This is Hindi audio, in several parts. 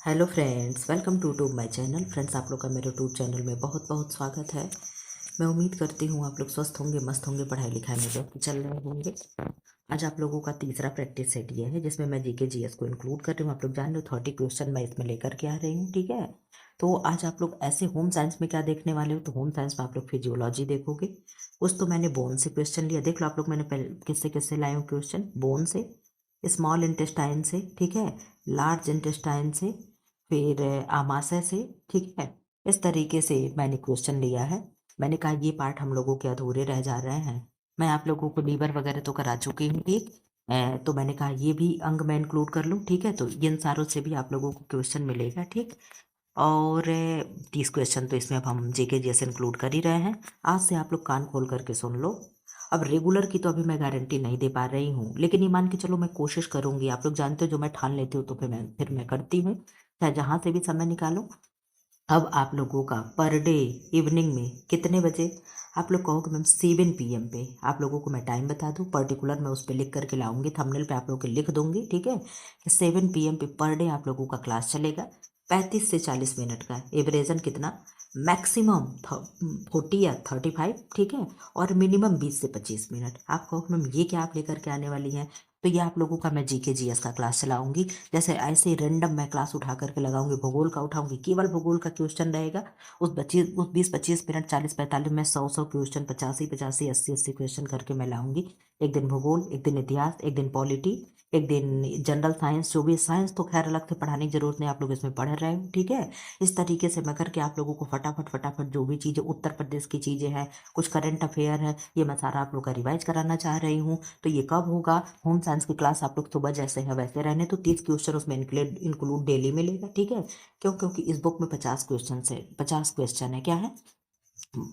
Hello friends, welcome to my channel. Friends, आप लोग का मेरे यूट्यूब चैनल में बहुत बहुत स्वागत है। मैं उम्मीद करती हूँ आप लोग स्वस्थ होंगे, मस्त होंगे, पढ़ाई लिखाई में व्यस्त चल रहे होंगे। आज आप लोगों का तीसरा प्रैक्टिस सेट ये है जिसमें मैं जीके जीएस को इंक्लूड कर रही हूँ। आप लोग जान लो 30 क्वेश्चन मैं इसमें लेकर के आ रही हूँ, ठीक है। तो आज आप लोग ऐसे होम साइंस में क्या देखने वाले हो, तो होम साइंस में आप लोग फिजियोलॉजी देखोगे। कुछ तो मैंने बोन से क्वेश्चन लिया, देख लो आप लोग मैंने पहले किससे किससे लाए हूँ क्वेश्चन। बोन से, स्मॉल इंटेस्टाइन से, ठीक है, लार्ज इंटेस्टाइन से, फिर आमाशय से, ठीक है। इस तरीके से मैंने क्वेश्चन लिया है। मैंने कहा ये पार्ट हम लोगों के अधूरे रह जा रहे हैं। मैं आप लोगों को लीवर वगैरह तो करा चुकी हूँ, ठीक। तो मैंने कहा ये भी अंग मैं इंक्लूड कर लूँ, ठीक है। तो इन सारों से भी आप लोगों को क्वेश्चन मिलेगा, ठीक। और 30 क्वेश्चन तो इसमें अब हम जेके जैसे इंक्लूड कर ही रहे हैं। आज से आप लोग कान खोल करके सुन लो। अब रेगुलर की तो अभी मैं गारंटी नहीं दे पा रही हूँ, लेकिन ये मान के चलो मैं कोशिश करूंगी। आप लोग जानते हो जो मैं ठान लेती हूँ तो फिर मैं करती हूँ, चाहे जहाँ से भी समय निकालो। अब आप लोगों का पर डे इवनिंग में कितने बजे, आप लोग कहोगे मैम 7 PM पे। आप लोगों को मैं टाइम बता दूं, पर्टिकुलर मैं उस पर लिख करके लाऊंगी, थंबनेल पे आप लोगों के लिख दूंगी, ठीक है। कि 7 PM पे पर डे आप लोगों का क्लास चलेगा। 35 से 40 मिनट का एवरेजन कितना, मैक्सिमम 40 या 35, ठीक है। और मिनिमम 20 से 25 मिनट। आप कहोगे मैम ये क्या आप लेकर के आने वाली हैं, तो ये आप लोगों का मैं जीके जीएस का क्लास चलाऊंगी। जैसे ऐसे रैंडम मैं क्लास उठा करके लगाऊंगी, भूगोल का उठाऊंगी, केवल भूगोल का क्वेश्चन रहेगा। उस 20-25 मिनट, 40-45 में 100 क्वेश्चन, 85-85, 80-80 क्वेश्चन करके मैं लाऊंगी। एक दिन भूगोल, एक दिन इतिहास, एक दिन पॉलिटी, एक दिन जनरल साइंस। जो भी साइंस तो खैर अलग से पढ़ाने की जरूरत नहीं, आप लोग इसमें पढ़ रहे हो, ठीक है। इस तरीके से मैं करके आप लोगों को फटाफट फटाफट जो भी चीज़ें उत्तर प्रदेश की चीज़ें हैं, कुछ करंट अफेयर है, ये मैं सारा आप लोग का रिवाइज कराना चाह रही हूँ। तो ये कब होगा, होम साइंस की क्लास आप लोग सुबह जैसे है वैसे रहने, तो 30 क्वेश्चन उसमें इंक्लूड डेली मिलेगा, ठीक है। क्यों, क्योंकि इस बुक में 50 क्वेश्चन है, क्या है,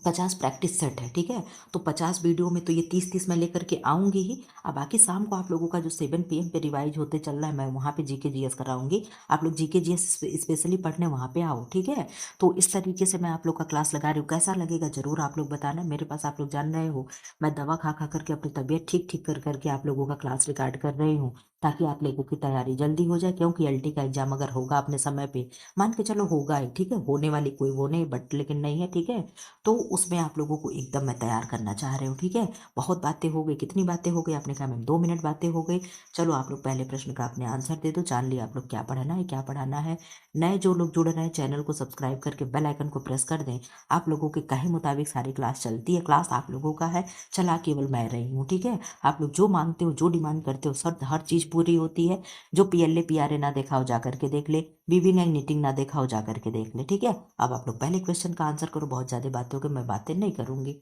50 प्रैक्टिस सेट है, ठीक है। तो 50 वीडियो में तो ये 30-30 मैं लेकर के आऊंगी ही। अब बाकी शाम को आप लोगों का जो 7 PM पे रिवाइज होते चल रहा है, मैं वहाँ पे जीके जीएस कराऊंगी। आप लोग जीके जीएस स्पेशली पढ़ने वहाँ पे आओ, ठीक है। तो इस तरीके से मैं आप लोग का क्लास लगा रही हूँ। कैसा लगेगा जरूर आप लोग बताना। मेरे पास आप लोग जान रहे हो मैं दवा खा खा करके अपनी तबीयत ठीक ठीक कर करके आप लोगों का क्लास रिकॉर्ड कर रही हूँ, ताकि आप लोगों की तैयारी जल्दी हो जाए। क्योंकि एलटी का एग्जाम अगर होगा अपने समय पे, मान के चलो होगा ही, ठीक है, होने वाली कोई वो नहीं बट लेकिन नहीं है, ठीक है। तो उसमें आप लोगों को एकदम मैं तैयार करना चाह रही हूँ, ठीक है। बहुत बातें हो गई, कितनी बातें हो गई, आपने कहा मैम 2 मिनट बातें हो गई। चलो आप लोग पहले प्रश्न का अपने आंसर दे दो, जान लिया आप लोग क्या पढ़ना है क्या पढ़ाना है। नए जो लोग जुड़ रहे हैं चैनल को सब्सक्राइब करके बेल आइकन को प्रेस कर दें। आप लोगों के कहे मुताबिक सारी क्लास चलती है, क्लास आप लोगों का है, चला केवल मैं रही हूँ, ठीक है। आप लोग जो मांगते हो, जो डिमांड करते हो, सब हर चीज़ पूरी होती है। जो पीएलए पीआरए ना देखा हो जा करके देख ले, वीविंग एंड नीटिंग ना देखा हो जा करके देख ले, ठीक है। अब आप लोग पहले क्वेश्चन का आंसर करो, बहुत ज़्यादा बातें हो गई, मैं बातें नहीं करूंगी।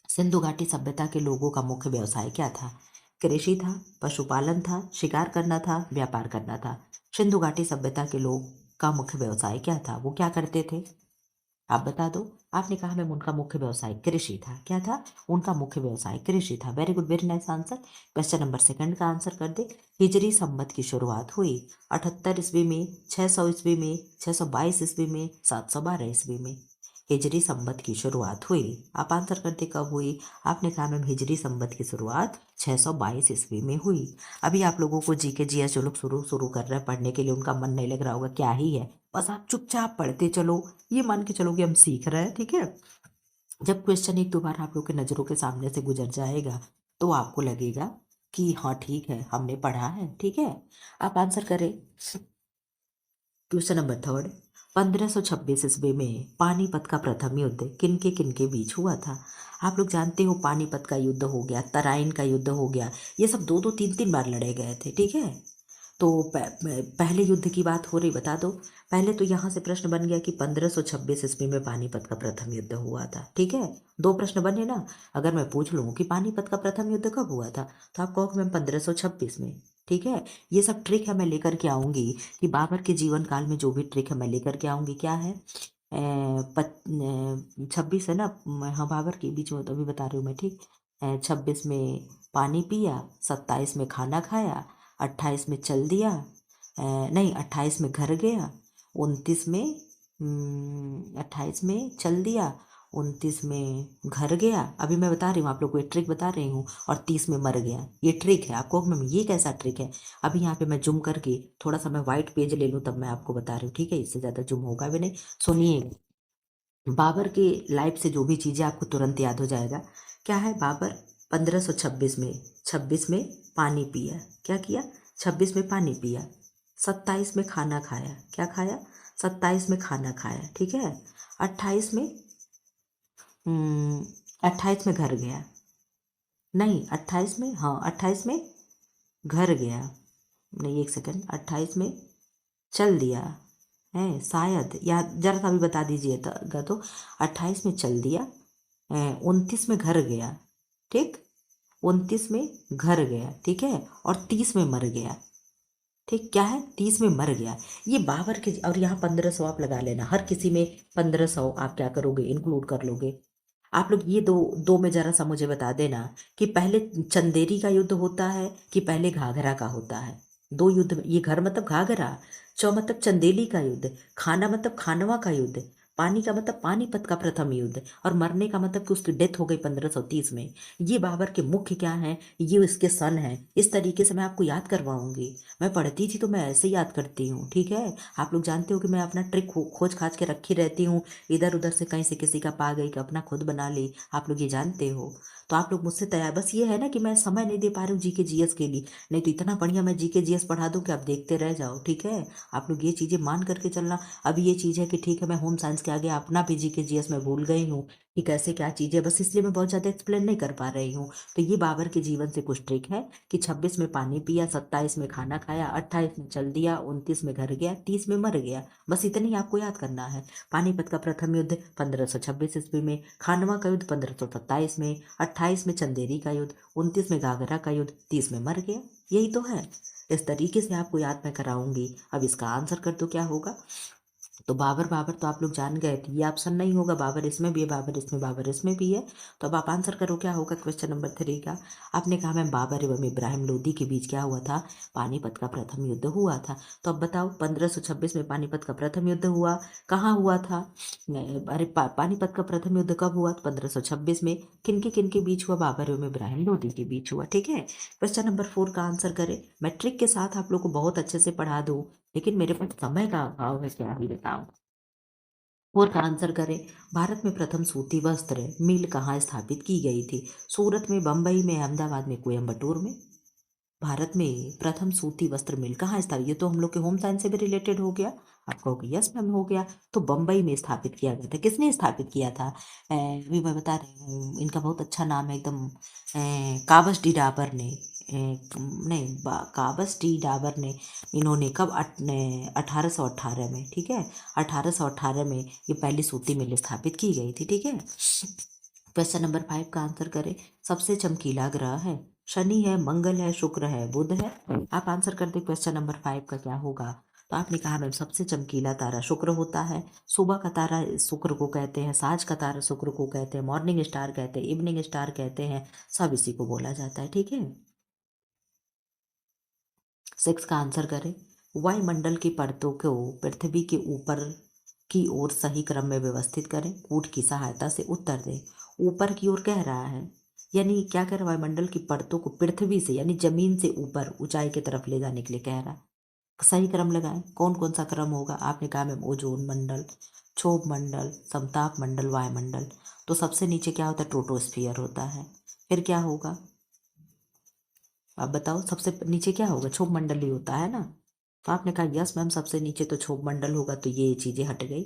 सिंधु घाटी सभ्यता के लोगों का मुख्य व्यवसाय क्या था, कृषि था, पशुपालन था, शिकार करना था, व्यापार करना था। सिंधु घाटी सभ्यता के लोग का मुख्य व्यवसाय क्या था, वो क्या करते थे, आप बता दो। आपने कहा मैम उनका मुख्य व्यवसाय कृषि था, क्या था, उनका मुख्य व्यवसाय कृषि था। Very good, very nice answer. Question number second का आंसर कर दे। हिजरी संवत की शुरुआत हुई 78 ईस्वी में, 600 ईस्वी में, 622 ईस्वी में, 712 ईस्वी में। हिजरी संवत की शुरुआत हुई, आप आंसर करते कब हुई। आपने कहा मैम हिजरी संवत की शुरुआत 622 ईस्वी में हुई। अभी आप लोगों को जीके जीएस जो लोग शुरू शुरू कर रहे हैं पढ़ने के लिए, उनका मन नहीं लग रहा होगा, क्या ही है, बस आप चुपचाप पढ़ते चलो। ये मान के चलो कि हम सीख रहे हैं, ठीक है। जब क्वेश्चन एक दो बार आप लोग के नज़रों के सामने से गुजर जाएगा, तो आपको लगेगा कि हाँ ठीक है हमने पढ़ा है, ठीक है। आप आंसर करें। Question number third. 1526 ईस्वी में पानीपत का प्रथम युद्ध किन के बीच हुआ था। आप लोग जानते हो पानीपत का युद्ध हो गया, तराइन का युद्ध हो गया, ये सब दो दो तीन तीन बार लड़े गए थे, ठीक है। तो पहले युद्ध की बात हो रही, बता दो। पहले तो यहाँ से प्रश्न बन गया कि 1526 ईस्वी में पानीपत का प्रथम युद्ध हुआ था, ठीक है। दो प्रश्न बने ना। अगर मैं पूछ लूँ कि पानीपत का प्रथम युद्ध कब हुआ था, तो आप कहोगे मैम 1526 में, ठीक है। ये सब ट्रिक है मैं लेकर के आऊँगी, कि बाबर के जीवन काल में जो भी ट्रिक है मैं लेकर के आऊँगी। क्या है, 26 है ना, हाँ बाबर के बीच में तो अभी बता रही हूँ मैं, ठीक। 26 में पानी पिया, 27 में खाना खाया, 28 में चल दिया, नहीं 28 में घर गया, 29 में 28 में चल दिया, 29 में घर गया, अभी मैं बता रही हूँ आप लोग को, ये ट्रिक बता रही हूँ, और 30 में मर गया। ये ट्रिक है आपको, मैं ये कैसा ट्रिक है। अभी यहाँ पे मैं जूम करके थोड़ा सा मैं वाइट पेज ले लूँ तब मैं आपको बता रही हूँ, ठीक है, इससे ज़्यादा जूम होगा भी नहीं। सुनिए, बाबर की लाइफ से जो भी चीज़ें आपको तुरंत याद हो जाएगा। क्या है, बाबर 1526 में 26 में पानी पिया, क्या किया, 26 में पानी पिया, 27 में खाना खाया, क्या खाया, 27 में खाना खाया, ठीक है, 28 में 28 में घर गया, नहीं 28 में, हाँ 28 में घर गया, नहीं एक सेकंड, 28 में चल दिया है शायद, या जरा सा भी बता दीजिएगा तो 28 में चल दिया, 29 में घर गया, ठीक, 29 में घर गया, ठीक है, और 30 में मर गया, ठीक, क्या है, 30 में मर गया। ये बाबर के, और यहाँ 1500 आप लगा लेना, हर किसी में 1500 आप क्या करोगे, इंक्लूड कर लोगे। आप लोग ये दो दो में जरा सा मुझे बता देना कि पहले चंदेरी का युद्ध होता है कि पहले घाघरा का होता है। दो युद्ध, ये घर मतलब घाघरा, चौ मतलब चंदेली का युद्ध, खाना मतलब खानवा का युद्ध, पानी का मतलब पानीपत का प्रथम युद्ध, और मरने का मतलब कि उसकी डेथ हो गई 1530 में। ये बाबर के मुख्य क्या हैं, ये इसके सन हैं। इस तरीके से मैं आपको याद करवाऊंगी। मैं पढ़ती थी तो मैं ऐसे याद करती हूँ, ठीक है। आप लोग जानते हो कि मैं अपना ट्रिक खोज खाज के रखी रहती हूँ, इधर उधर से कहीं से किसी का पा गई कि अपना खुद बना ली, आप लोग ये जानते हो। तो आप लोग मुझसे तैयार, बस ये है ना कि मैं समय नहीं दे पा रही हूँ जीके जीएस के लिए, नहीं तो इतना बढ़िया मैं जीके जीएस पढ़ा दूँ कि आप देखते रह जाओ, ठीक है। आप लोग ये चीज़ें मान करके चलना। अब ये चीज़ है कि ठीक है, मैं होम साइंस के आगे अपना भी जीके जीएस में भूल गई हूँ कि कैसे क्या चीज़ें, बस इसलिए मैं बहुत ज़्यादा एक्सप्लेन नहीं कर पा रही हूँ। तो ये बाबर के जीवन से कुछ ट्रिक है कि 26 में पानी पिया, 27 में खाना खाया, 28 में चल दिया, 29 में घर गया, 30 में मर गया। बस इतना ही आपको याद करना है। पानीपत का प्रथम युद्ध 1526 ईस्वी में, खानवा का युद्ध 1527 में, 28 में चंदेरी का युद्ध, 29 में घाघरा का युद्ध, 30 में मर गया। यही तो है। इस तरीके से आपको याद मैं कराऊंगी। अब इसका आंसर कर दो क्या होगा। तो बाबर बाबर तो आप लोग जान गए थे, ये ऑप्शन नहीं होगा, बाबर इसमें भी है, बाबर इसमें भी है। तो अब आप आंसर करो क्या होगा क्वेश्चन नंबर 3 का। आपने कहा मैम बाबर एवं इब्राहिम लोदी के बीच क्या हुआ था, पानीपत का प्रथम युद्ध हुआ था। तो अब बताओ 1526 में पानीपत का प्रथम युद्ध हुआ, कहाँ हुआ था, अरे पानीपत का प्रथम युद्ध कब हुआ, 1526 में। किन के बीच हुआ, बाबर एवं इब्राहिम लोदी के बीच हुआ, ठीक है। क्वेश्चन नंबर 4 का आंसर करें। मैं ट्रिक के साथ आप लोग को बहुत अच्छे से पढ़ा दूँ, लेकिन मेरे पास समय का अभाव है, क्या ही बताऊं। और का आंसर करें। भारत में प्रथम सूती वस्त्र मिल कहाँ स्थापित की गई थी, सूरत में, बम्बई में, अहमदाबाद में, कोयम्बटूर में। भारत में प्रथम सूती वस्त्र मिल कहाँ स्थापित, ये तो हम लोग के होम साइंस से भी रिलेटेड हो गया। आप कहोगे यस मैम हो गया। तो बम्बई में स्थापित किया गया था। किसने स्थापित किया था, अभी मैं बता रही हूँ, इनका बहुत अच्छा नाम है एकदम, काबस डी डाबर ने, नहीं काबस डी डाबर ने, इन्होंने कब, 1818 में, ठीक है, 1818 में ये पहली सूती मिल स्थापित की गई थी, ठीक है। क्वेश्चन नंबर 5 का आंसर करें। सबसे चमकीला ग्रह है, शनि है, मंगल है, शुक्र है, बुध है। आप आंसर कर दे क्वेश्चन नंबर 5 का क्या होगा। तो आपने कहा मैम सबसे चमकीला तारा शुक्र होता है। सुबह का तारा शुक्र को कहते हैं, साँझ का तारा शुक्र को कहते हैं, मॉर्निंग स्टार कहते हैं, इवनिंग स्टार कहते हैं, सब इसी को बोला जाता है, ठीक है। 6 का आंसर करें। वायुमंडल की परतों को पृथ्वी के ऊपर की ओर सही क्रम में व्यवस्थित करें, कूट की सहायता से उत्तर दें। ऊपर की ओर कह रहा है, यानी क्या कह रहा है, वायुमंडल की परतों को पृथ्वी से यानी जमीन से ऊपर ऊंचाई की तरफ ले जाने के लिए कह रहा है। सही क्रम लगाएं, कौन कौन सा क्रम होगा। आपने कहा मैम ओजोन मंडल, क्षोभ मंडल, समताप मंडल, वायुमंडल। तो सबसे नीचे क्या होता है, ट्रोटोस्फियर होता है। फिर क्या होगा, आप बताओ, सबसे नीचे क्या होगा, क्षोभ मंडल ही होता है ना। तो आपने कहा यस मैम सबसे नीचे तो क्षोभ मंडल होगा, तो ये चीजें हट गई।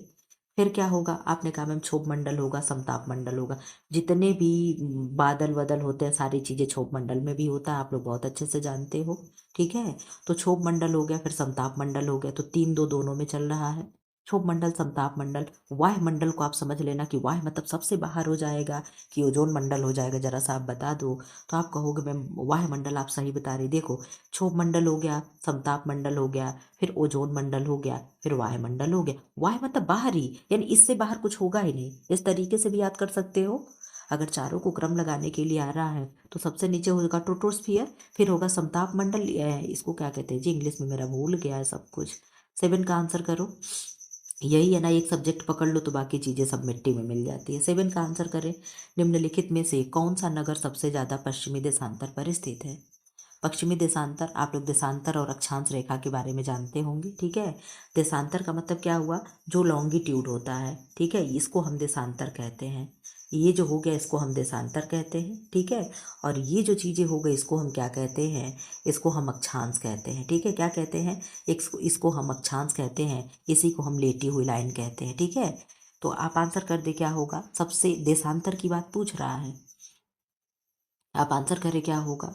फिर क्या होगा, आपने कहा मैम क्षोभ मंडल होगा, समताप मंडल होगा। जितने भी बादल वदल होते हैं सारी चीजें क्षोभ मंडल में भी होता है, आप लोग बहुत अच्छे से जानते हो, ठीक है। तो क्षोभ मंडल हो गया, फिर समताप मंडल हो गया, तो 3-2 दोनों में चल रहा है। क्षोभ मंडल, समताप मंडल। वायुमंडल को आप समझ लेना कि वायु मतलब सबसे बाहर हो जाएगा, कि ओजोन मंडल हो जाएगा, जरा सा आप बता दो। तो आप कहोगे मैम वायुमंडल आप सही बता रही, देखो क्षोभ मंडल हो गया, समताप मंडल हो गया, फिर ओजोन मंडल हो गया, फिर वायुमंडल हो गया। वायु मतलब बाहर ही, यानी इससे बाहर कुछ होगा ही नहीं। इस तरीके से भी याद कर सकते हो। अगर चारों को क्रम लगाने के लिए आ रहा है तो सबसे नीचे होगा ट्रोटोस्फियर, फिर होगा समताप मंडल, इसको क्या कहते हैं जी, इंग्लिश में मेरा भूल गया है सब कुछ। 7 का आंसर करो। यही है ना, एक सब्जेक्ट पकड़ लो तो बाकी चीज़ें सब मिट्टी में मिल जाती है। 7 का आंसर करें, निम्नलिखित में से कौन सा नगर सबसे ज़्यादा पश्चिमी देशांतर पर स्थित है। पश्चिमी देशांतर, आप लोग देशांतर और अक्षांश रेखा के बारे में जानते होंगे, ठीक है। देशांतर का मतलब क्या हुआ, जो लॉन्गिट्यूड होता है, ठीक है, इसको हम देशांतर कहते हैं। ये जो हो गया इसको हम देशांतर कहते हैं, ठीक है। और ये जो चीज़ें हो गई इसको हम क्या कहते हैं, इसको हम अक्षांश कहते हैं, ठीक है। क्या कहते हैं, इसको हम अक्षांश कहते हैं, इसी को हम लेटी हुई लाइन कहते हैं, ठीक है। तो आप आंसर कर दे, क्या होगा, सबसे देशांतर की बात पूछ रहा है, आप आंसर करें क्या होगा।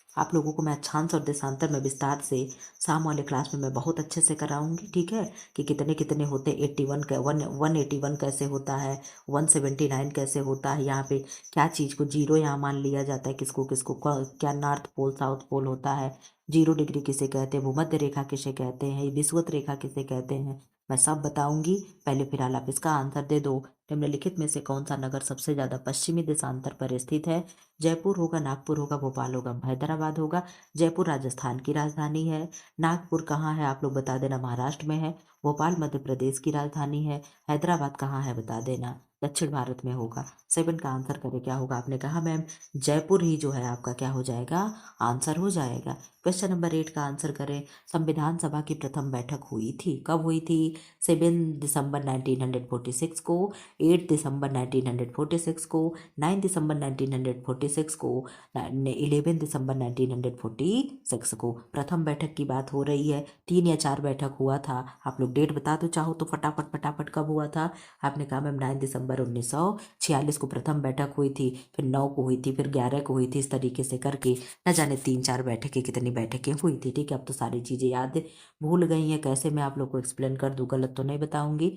आप लोगों को मैं अक्षांश और देशांतर में विस्तार से शाम वाले क्लास में मैं बहुत अच्छे से कराऊंगी, ठीक है, कि कितने कितने होते, 81 का 181 कैसे होता है, 179 कैसे होता है, यहाँ पे क्या चीज़ को जीरो यहाँ मान लिया जाता है, किसको किसको क्या नॉर्थ पोल साउथ पोल होता है, 0 डिग्री किसे कहते हैं, भूमध्य रेखा किसे कहते हैं, विषुवत रेखा किसे कहते हैं, मैं सब बताऊंगी। पहले फिलहाल आप इसका आंसर दे दो, निम्नलिखित में से कौन सा नगर सबसे ज़्यादा पश्चिमी देशांतर पर स्थित है। जयपुर होगा, नागपुर होगा, भोपाल होगा, हैदराबाद होगा। जयपुर राजस्थान की राजधानी है। नागपुर कहाँ है आप लोग बता देना, महाराष्ट्र में है। भोपाल मध्य प्रदेश की राजधानी है। हैदराबाद कहाँ है बता देना, दक्षिण भारत में होगा। 7 का आंसर करें क्या होगा, आपने कहा मैम जयपुर ही जो है आपका क्या हो जाएगा, आंसर हो जाएगा। क्वेश्चन नंबर 8 का आंसर करें, संविधान सभा की प्रथम बैठक हुई थी, कब हुई थी, 7 दिसंबर 1946 को, 8 दिसंबर 1946 को, 9 दिसंबर 1946 को, 11 दिसंबर 1946 को। प्रथम बैठक की बात हो रही है, 3 या 4 बैठक हुआ था, आप लोग डेट बता दो चाहो तो फटाफट फटाफट, कब हुआ था। आपने कहा मैम 9 दिसंबर 1946 को प्रथम बैठक हुई थी, फिर 9 को हुई थी, फिर 11 को हुई थी, इस तरीके से करके न जाने 3-4 बैठकें कितनी बैठकें हुई थी, ठीक है। अब तो सारी चीज़ें याद भूल गई हैं, कैसे मैं आप लोग को एक्सप्लेन कर दूँ, गलत तो नहीं बताऊंगी।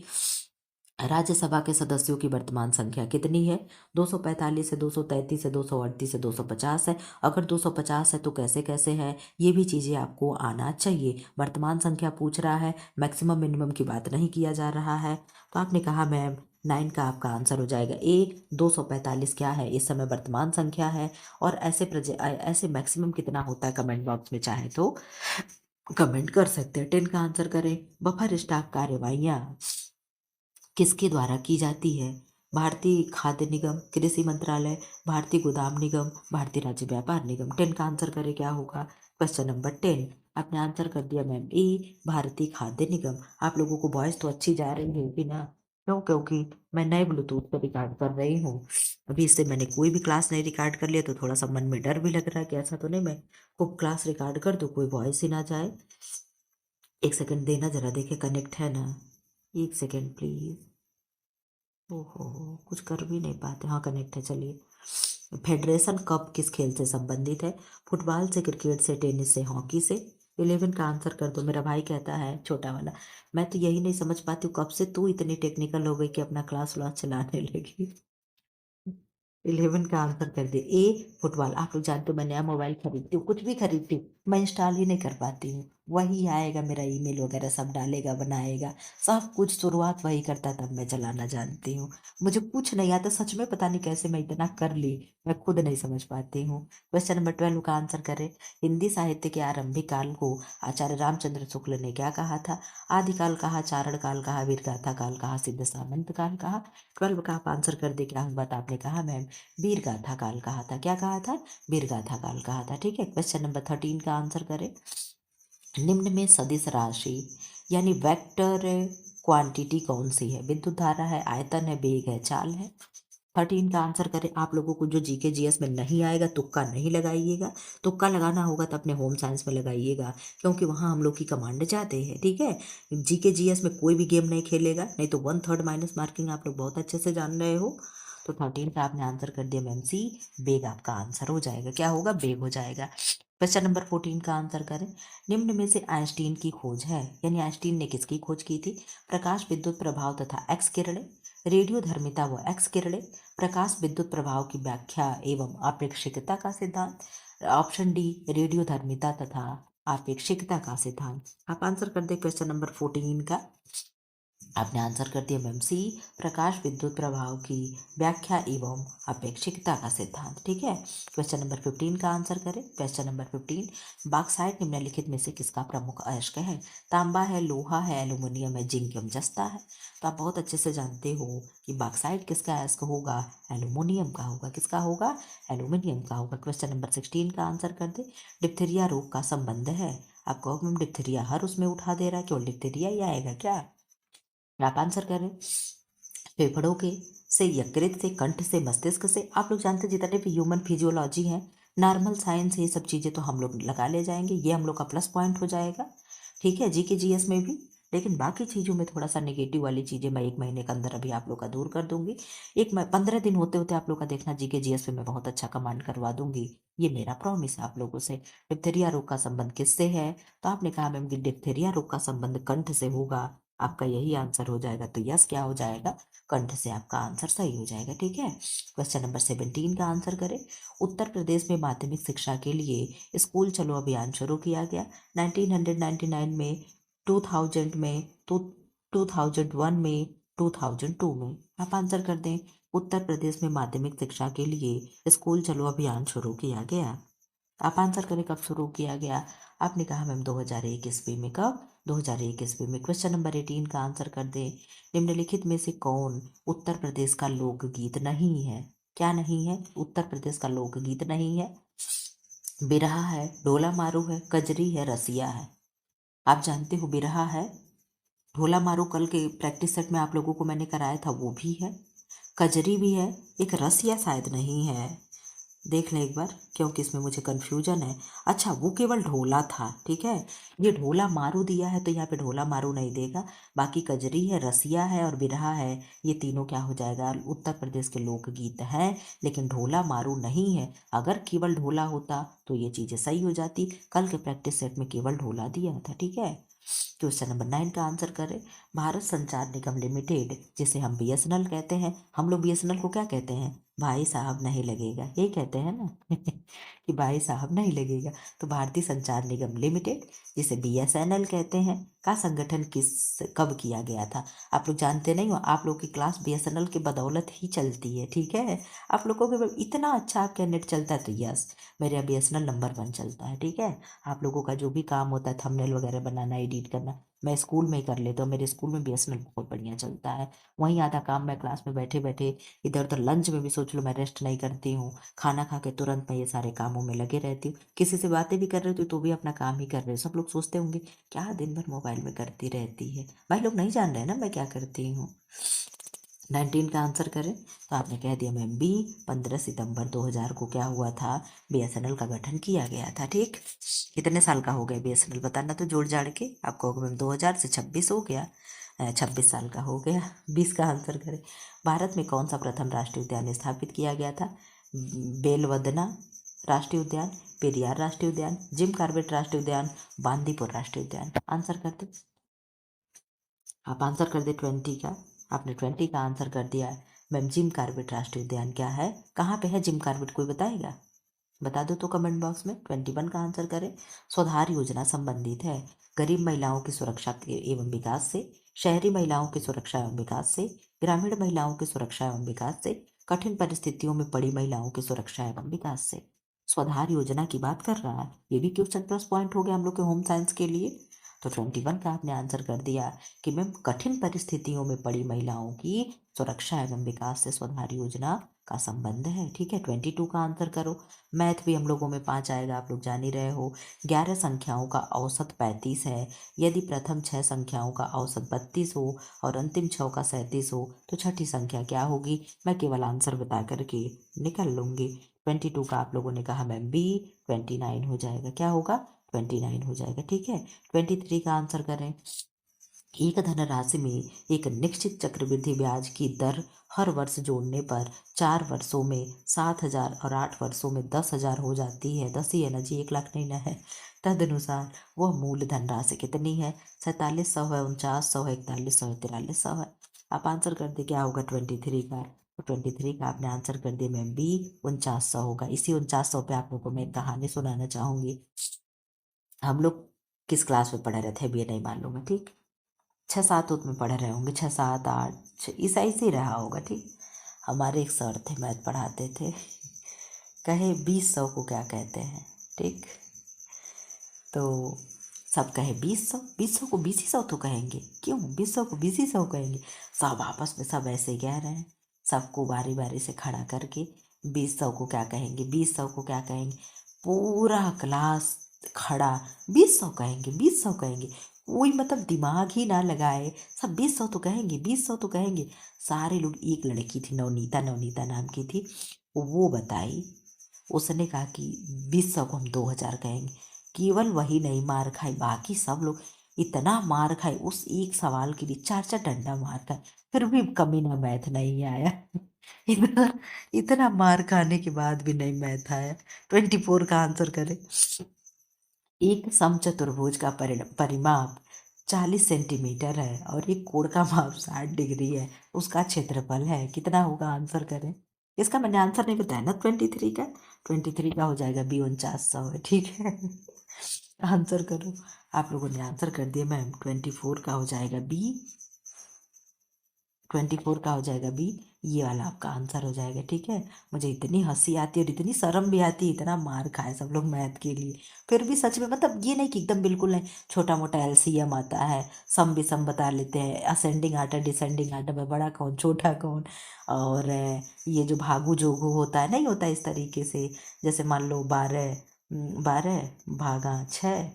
राज्यसभा के सदस्यों की वर्तमान संख्या कितनी है, 245 है, 233 है, 238 है, 250 है। अगर 250 है तो कैसे कैसे है, ये भी चीज़ें आपको आना चाहिए। वर्तमान संख्या पूछ रहा है, मैक्सिमम मिनिमम की बात नहीं किया जा रहा है। तो आपने कहा मैम 9 का आपका आंसर हो जाएगा ए। 245 क्या है, इस समय वर्तमान संख्या है। और ऐसे मैक्सिमम कितना होता है, कमेंट बॉक्स में चाहे तो कमेंट कर सकते हैं। 10 का आंसर करें, बफर स्टॉक कार्यवाहियाँ किसके द्वारा की जाती है। भारतीय खाद्य निगम, कृषि मंत्रालय, भारतीय गोदाम निगम, भारतीय राज्य व्यापार निगम। 10 का आंसर करें क्या होगा, क्वेश्चन नंबर 10। आपने आंसर कर दिया मैम ए, भारतीय खाद्य निगम। आप लोगों को वॉइस तो अच्छी जा रही होगी ना, क्यों, क्योंकि मैं नए ब्लूटूथ पर रिकॉर्ड कर रही हूँ। अभी इससे मैंने कोई भी क्लास नहीं रिकॉर्ड कर लिया तो थोड़ा सा मन में डर भी लग रहा है कि ऐसा तो नहीं मैं खूब क्लास रिकॉर्ड कर दूँ, कोई वॉइस ही ना जाए। एक सेकंड देना, जरा देखे कनेक्ट है ना, एक सेकंड प्लीज। ओहो, कुछ कर भी नहीं पाते, हाँ कनेक्ट है, चलिए। फेडरेशन कप किस खेल से संबंधित है, फुटबॉल से, क्रिकेट से, टेनिस से, हॉकी से। 11 का आंसर कर दो, मेरा भाई कहता है छोटा वाला, मैं तो यही नहीं समझ पाती हूँ कब से तू इतनी टेक्निकल हो गई कि अपना क्लास व्लास चलाने लगी। 11 का आंसर कर दे ए, फुटबॉल। आप लोग जानते हो मैं नया मोबाइल खरीदती हूँ, कुछ भी खरीदती हूँ, मैं इंस्टॉल ही नहीं कर पाती हूँ। वही आएगा मेरा ईमेल वगैरह सब डालेगा बनाएगा, सब कुछ शुरुआत वही करता, तब मैं चलाना जानती हूँ। मुझे कुछ नहीं आता सच में, पता नहीं कैसे मैं इतना कर ली, मैं खुद नहीं समझ पाती हूँ। क्वेश्चन नंबर 12 का आंसर करें, हिंदी साहित्य के आरंभिक काल को आचार्य रामचंद्र शुक्ल ने क्या कहा था। आदिकाल कहा, चारण काल कहा, वीरगाथा काल कहा, सिद्ध सामंत काल कहा। 12 का आप आंसर कर दे, क्या बात आपने कहा मैम वीर गाथा काल कहा था। क्या कहा था, वीर गाथा काल कहा था, ठीक है। क्वेश्चन नंबर 13 का आंसर करें, निम्न में सदिश राशि यानी वेक्टर क्वांटिटी कौन सी है। विद्युत धारा है, आयतन है, वेग है, चाल है। 13 का आंसर करें। आप लोगों को जो जीके जीएस में नहीं आएगा तुक्का नहीं लगाइएगा, तुक्का लगाना होगा तो अपने होम साइंस में लगाइएगा, क्योंकि वहाँ हम लोग की कमांड जाते हैं, ठीक है। जीके जीएस में कोई भी गेम नहीं खेलेगा, नहीं तो 1/3 माइनस मार्किंग आप लोग बहुत अच्छे से जान रहे हो। तो 13 का आपने आंसर कर दिया मैम सी, बेग आपका आंसर हो जाएगा, क्या होगा, बेग हो जाएगा। क्वेश्चन नंबर 14 का आंसर करें, निम्न में से आइंस्टीन की खोज है, यानी आइंस्टीन ने किसकी खोज की थी। प्रकाश विद्युत प्रभाव तथा एक्स किरणें, रेडियो धर्मिता व एक्स किरणें, प्रकाश विद्युत प्रभाव की व्याख्या एवं आपेक्षिकता का सिद्धांत। ऑप्शन डी, रेडियो धर्मिता तथा आपेक्षिकता का सिद्धांत। आप आंसर कर दे क्वेश्चन नंबर 14 का। आपने आंसर कर दिया मैम सी, प्रकाश विद्युत प्रभाव की व्याख्या एवं अपेक्षिकता का सिद्धांत। ठीक है, क्वेश्चन नंबर 15 का आंसर करें। क्वेश्चन नंबर 15, बॉक्साइट निम्नलिखित में से किसका प्रमुख अयस्क है? तांबा है, लोहा है, एल्यूमिनियम है, जिंक एवं जस्ता है। तो आप बहुत अच्छे से जानते हो कि बॉक्साइट किसका अयस्क होगा? एल्यूमिनियम का होगा। किसका होगा? एल्यूमिनियम का होगा। क्वेश्चन नंबर 16 का आंसर कर दे। डिप्थीरिया रोग का संबंध है। आप कहोगे मैम डिप्थीरिया हर उसमें उठा दे रहा है, केवल डिप्थीरिया ही आएगा क्या? आप आंसर करें। फेफड़ों के से, यकृत से, कंठ से, मस्तिष्क से। आप लोग जानते हैं जितने भी ह्यूमन फिजियोलॉजी है, नॉर्मल साइंस, ये सब चीज़ें तो हम लोग लगा ले जाएंगे, ये हम लोग का प्लस पॉइंट हो जाएगा। ठीक है, जी के जी एस में भी। लेकिन बाकी चीज़ों में थोड़ा सा नेगेटिव वाली चीज़ें मैं 1 महीने के अंदर अभी आप लोग का दूर कर दूंगी। 15 दिन होते होते आप लोग का देखना जी के जी एस पे मैं बहुत अच्छा कमांड करवा दूंगी। ये मेरा प्रॉमिस है आप लोगों से। डिप्थीरिया रोग का संबंध किससे है? तो आपने कहा मैम कि डिप्थीरिया रोग का संबंध कंठ से होगा। आपका यही आंसर हो जाएगा। तो यस क्या हो जाएगा? कंठ से आपका आंसर सही हो जाएगा। ठीक है, क्वेश्चन नंबर 17 का आंसर करें। उत्तर प्रदेश में माध्यमिक शिक्षा के लिए स्कूल चलो अभियान शुरू किया गया 1999 में, 2000 में, तो 2001 में, 2002 में। आप आंसर कर दें। उत्तर प्रदेश में माध्यमिक शिक्षा के लिए स्कूल चलो अभियान शुरू किया गया। आप आंसर करें कब शुरू किया गया? आपने कहा मैम 2001 ईस्वी में। कब? 2001 ईस्वी में। क्वेश्चन नंबर 18 का आंसर कर दें। निम्नलिखित में से कौन उत्तर प्रदेश का लोकगीत नहीं है? क्या नहीं है? उत्तर प्रदेश का लोकगीत नहीं है। बिरहा है, ढोला मारू है, कजरी है, रसिया है। आप जानते हो बिरहा है, ढोला मारू कल के प्रैक्टिस सेट में आप लोगों को मैंने कराया था, वो भी है, कजरी भी है, एक रसिया शायद नहीं है। देख लें एक बार, क्योंकि इसमें मुझे कन्फ्यूजन है। अच्छा, वो केवल ढोला था। ठीक है, ये ढोला मारू दिया है तो यहाँ पे ढोला मारू नहीं देगा। बाकी कजरी है, रसिया है और बिरहा है, ये तीनों क्या हो जाएगा? उत्तर प्रदेश के लोकगीत हैं। लेकिन ढोला मारू नहीं है। अगर केवल ढोला होता तो ये चीज़ें सही हो जाती। कल के प्रैक्टिस सेट में केवल ढोला दिया था। ठीक है, क्वेश्चन नंबर 9 का आंसर करें। भारत संचार निगम लिमिटेड, जिसे हम बीएसएनएल कहते हैं, हम लोग बीएसएनएल को क्या कहते हैं? भाई साहब नहीं लगेगा, यही कहते हैं ना कि भाई साहब नहीं लगेगा। तो भारतीय संचार निगम लिमिटेड, जिसे बीएसएनएल कहते हैं, का संगठन किस कब किया गया था? आप लोग जानते नहीं हो, आप लोग की क्लास बीएसएनएल की बदौलत ही चलती है। ठीक है, आप लोगों के इतना अच्छा आपका नेट चलता है तो यस, मेरे यहाँ बीएसएनएल नंबर 1 चलता है। ठीक है, आप लोगों का जो भी काम होता है, थंबनेल वगैरह बनाना, एडिट करना, मैं स्कूल में ही कर लेता हूँ। मेरे स्कूल में बीएसएनएल बहुत बढ़िया चलता है। वहीं आधा काम मैं क्लास में बैठे बैठे, इधर उधर लंच में भी सोच लो मैं रेस्ट नहीं करती हूँ, खाना खा के तुरंत मैं ये सारे कामों में लगे रहती हूँ। किसी से बातें भी कर रही हूँ तो भी अपना काम ही कर रहे हो। सब लोग सोचते होंगे क्या दिन भर मोबाइल में करती रहती है। भाई लोग नहीं जान रहे ना मैं क्या करती हूँ। 19 का आंसर करें तो आपने कह दिया मैम बी, 15 सितंबर 2000 को क्या हुआ था? बीएसएनएल का गठन किया गया था। ठीक, कितने साल का हो गया बीएसएनएल बताना तो जोड़ जाड़ के। आपको मैम 2000 से 26 हो गया, 26 साल का हो गया। 20 का आंसर करें। भारत में कौन सा प्रथम राष्ट्रीय उद्यान स्थापित किया गया था? बेलवदना राष्ट्रीय उद्यान, पेरियार राष्ट्रीय उद्यान, जिम कॉर्बेट राष्ट्रीय उद्यान, बांदीपुर राष्ट्रीय उद्यान। आंसर करते। आप आंसर कर दे 20 का। आपने 20 का आंसर कर दिया है। मैम जिम कॉर्बेट राष्ट्रीय उद्यान क्या है? कहाँ पे है जिम कॉर्बेट, कोई बताएगा? बता दो तो कमेंट बॉक्स में। 21 का आंसर करें। स्वधार योजना संबंधित है गरीब महिलाओं की सुरक्षा एवं विकास से, शहरी महिलाओं की सुरक्षा एवं विकास से, ग्रामीण महिलाओं की सुरक्षा एवं विकास से, कठिन परिस्थितियों में पड़ी महिलाओं की सुरक्षा एवं विकास से। स्वधार योजना की बात कर रहा है। ये भी क्वेश्चन प्लस पॉइंट हो गया हम लोग के होम साइंस के लिए। तो 21 का आपने आंसर कर दिया कि मैम कठिन परिस्थितियों में पड़ी महिलाओं की सुरक्षा एवं विकास से स्वधार योजना का संबंध है। ठीक है, 22 का आंसर करो। मैथ भी हम लोगों में 5 आएगा, आप लोग जान ही रहे हो। 11 संख्याओं का औसत 35 है। यदि प्रथम 6 संख्याओं का औसत 32 हो और अंतिम 6 का 37 हो तो छठी संख्या क्या होगी? मैं केवल आंसर बता करके निकल लूंगी। 22 का आप लोगों ने कहा मैम बी, 29 हो जाएगा। क्या होगा? 29 हो जाएगा। ठीक है, 23 का आंसर करें। एक धनराशि में एक निश्चित चक्रवृद्धि ब्याज की दर हर वर्ष जोड़ने पर 4 वर्षों में 7,000 और 8 वर्षों में 10,000 हो जाती है। 10 ही है ना जी, 1 लाख नहीं ना है। तदनुसार वह मूल धनराशि कितनी है? 4700 है, 4900 है, 4100 है, 4300 है। आप आंसर कर दे क्या होगा 23 का? तो 23 का आपने आंसर कर दिया मैम बी, 4900 होगा। इसी 4900 पे आप लोगों को मैं एक कहानी सुनाना चाहूंगी। हम लोग किस क्लास में पढ़े रहते हैं अभी ये नहीं मालूम है। ठीक, छः सात उसमें पढ़ रहे होंगे, 6 7 8 इस ऐसे ही रहा होगा। ठीक, हमारे एक सर थे मैथ पढ़ाते थे, कहे 20 100 को क्या कहते हैं। ठीक, तो सब कहे 20 100, 20 100 को 20 ही 100 तो कहेंगे, क्यों 20 100 को 20 ही 100 कहेंगे। सब आपस में सब ऐसे कह रहे हैं, सबको बारी बारी से खड़ा करके 20 100 को क्या कहेंगे, 20 100 को क्या कहेंगे। पूरा क्लास खड़ा, 20 100 कहेंगे, 20 100 कहेंगे। कोई मतलब दिमाग ही ना लगाए, सब 20 100 तो कहेंगे, 20 100 तो कहेंगे। सारे लोग, एक लड़की थी नवनीता, नवनीता नाम की थी, वो बताई, उसने कहा कि 20 100 को हम 2000 कहेंगे। केवल वही नहीं मार खाई, बाकी सब लोग इतना मार खाए उस एक सवाल के लिए, 4 4 डंडा मार खाए, फिर भी कमीना मैथ नहीं आया। इतना इतना मार खाने के बाद भी नहीं मैथ आया। 24 का आंसर करें। एक समचतुर्भुज का परिमाप 40 सेंटीमीटर है और एक कोण का माप 60 डिग्री है, उसका क्षेत्रफल है कितना होगा, आंसर करें। इसका मैंने आंसर नहीं बताया ना, 23 का हो जाएगा बी, 4900 है। ठीक है, आंसर करो। आप लोगों ने आंसर कर दिया मैम, 24 का हो जाएगा बी, 24 का हो जाएगा बी, ये वाला आपका आंसर हो जाएगा। ठीक है, मुझे इतनी हंसी आती है और इतनी शर्म भी आती है, इतना मार खाए सब लोग मैथ के लिए, फिर भी सच में मतलब ये नहीं कि एकदम बिल्कुल नहीं, छोटा मोटा एलसीएम आता है, सम विषम बता लेते हैं, असेंडिंग आर्डर डिसेंडिंग आर्डर में बड़ा कौन छोटा कौन, और ये जो भागू जोगू होता है नहीं होता इस तरीके से, जैसे मान लो 12 12 भागा 6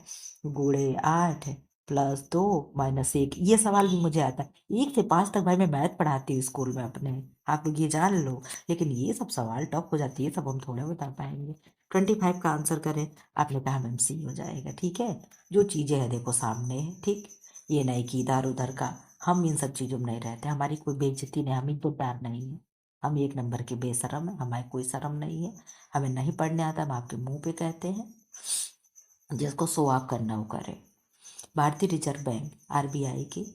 गुणे 8 +2 - 1, ये सवाल भी मुझे आता है। 1 से 5 तक भाई मैं मैथ पढ़ाती हूँ स्कूल में अपने, आप लोग ये जान लो, लेकिन ये सब सवाल टफ हो जाती है, सब हम थोड़ा बता पाएंगे। 25 का आंसर करें, आपने कहा मैम सी हो जाएगा। ठीक है, जो चीज़ें हैं देखो सामने है। ठीक, ये नहीं कि इधर उधर का, हम इन सब चीज़ों में नहीं रहते, हमारी कोई बेइज्जती नहीं, हम इज्जतदार नहीं है, हम 1 नंबर के बेशरम है, हमारी कोई शर्म नहीं है, हमें नहीं पढ़ने आता, हम आपके मुंह पे कहते हैं, जिसको शो ऑफ करना वो करे। भारतीय रिजर्व बैंक आरबीआई के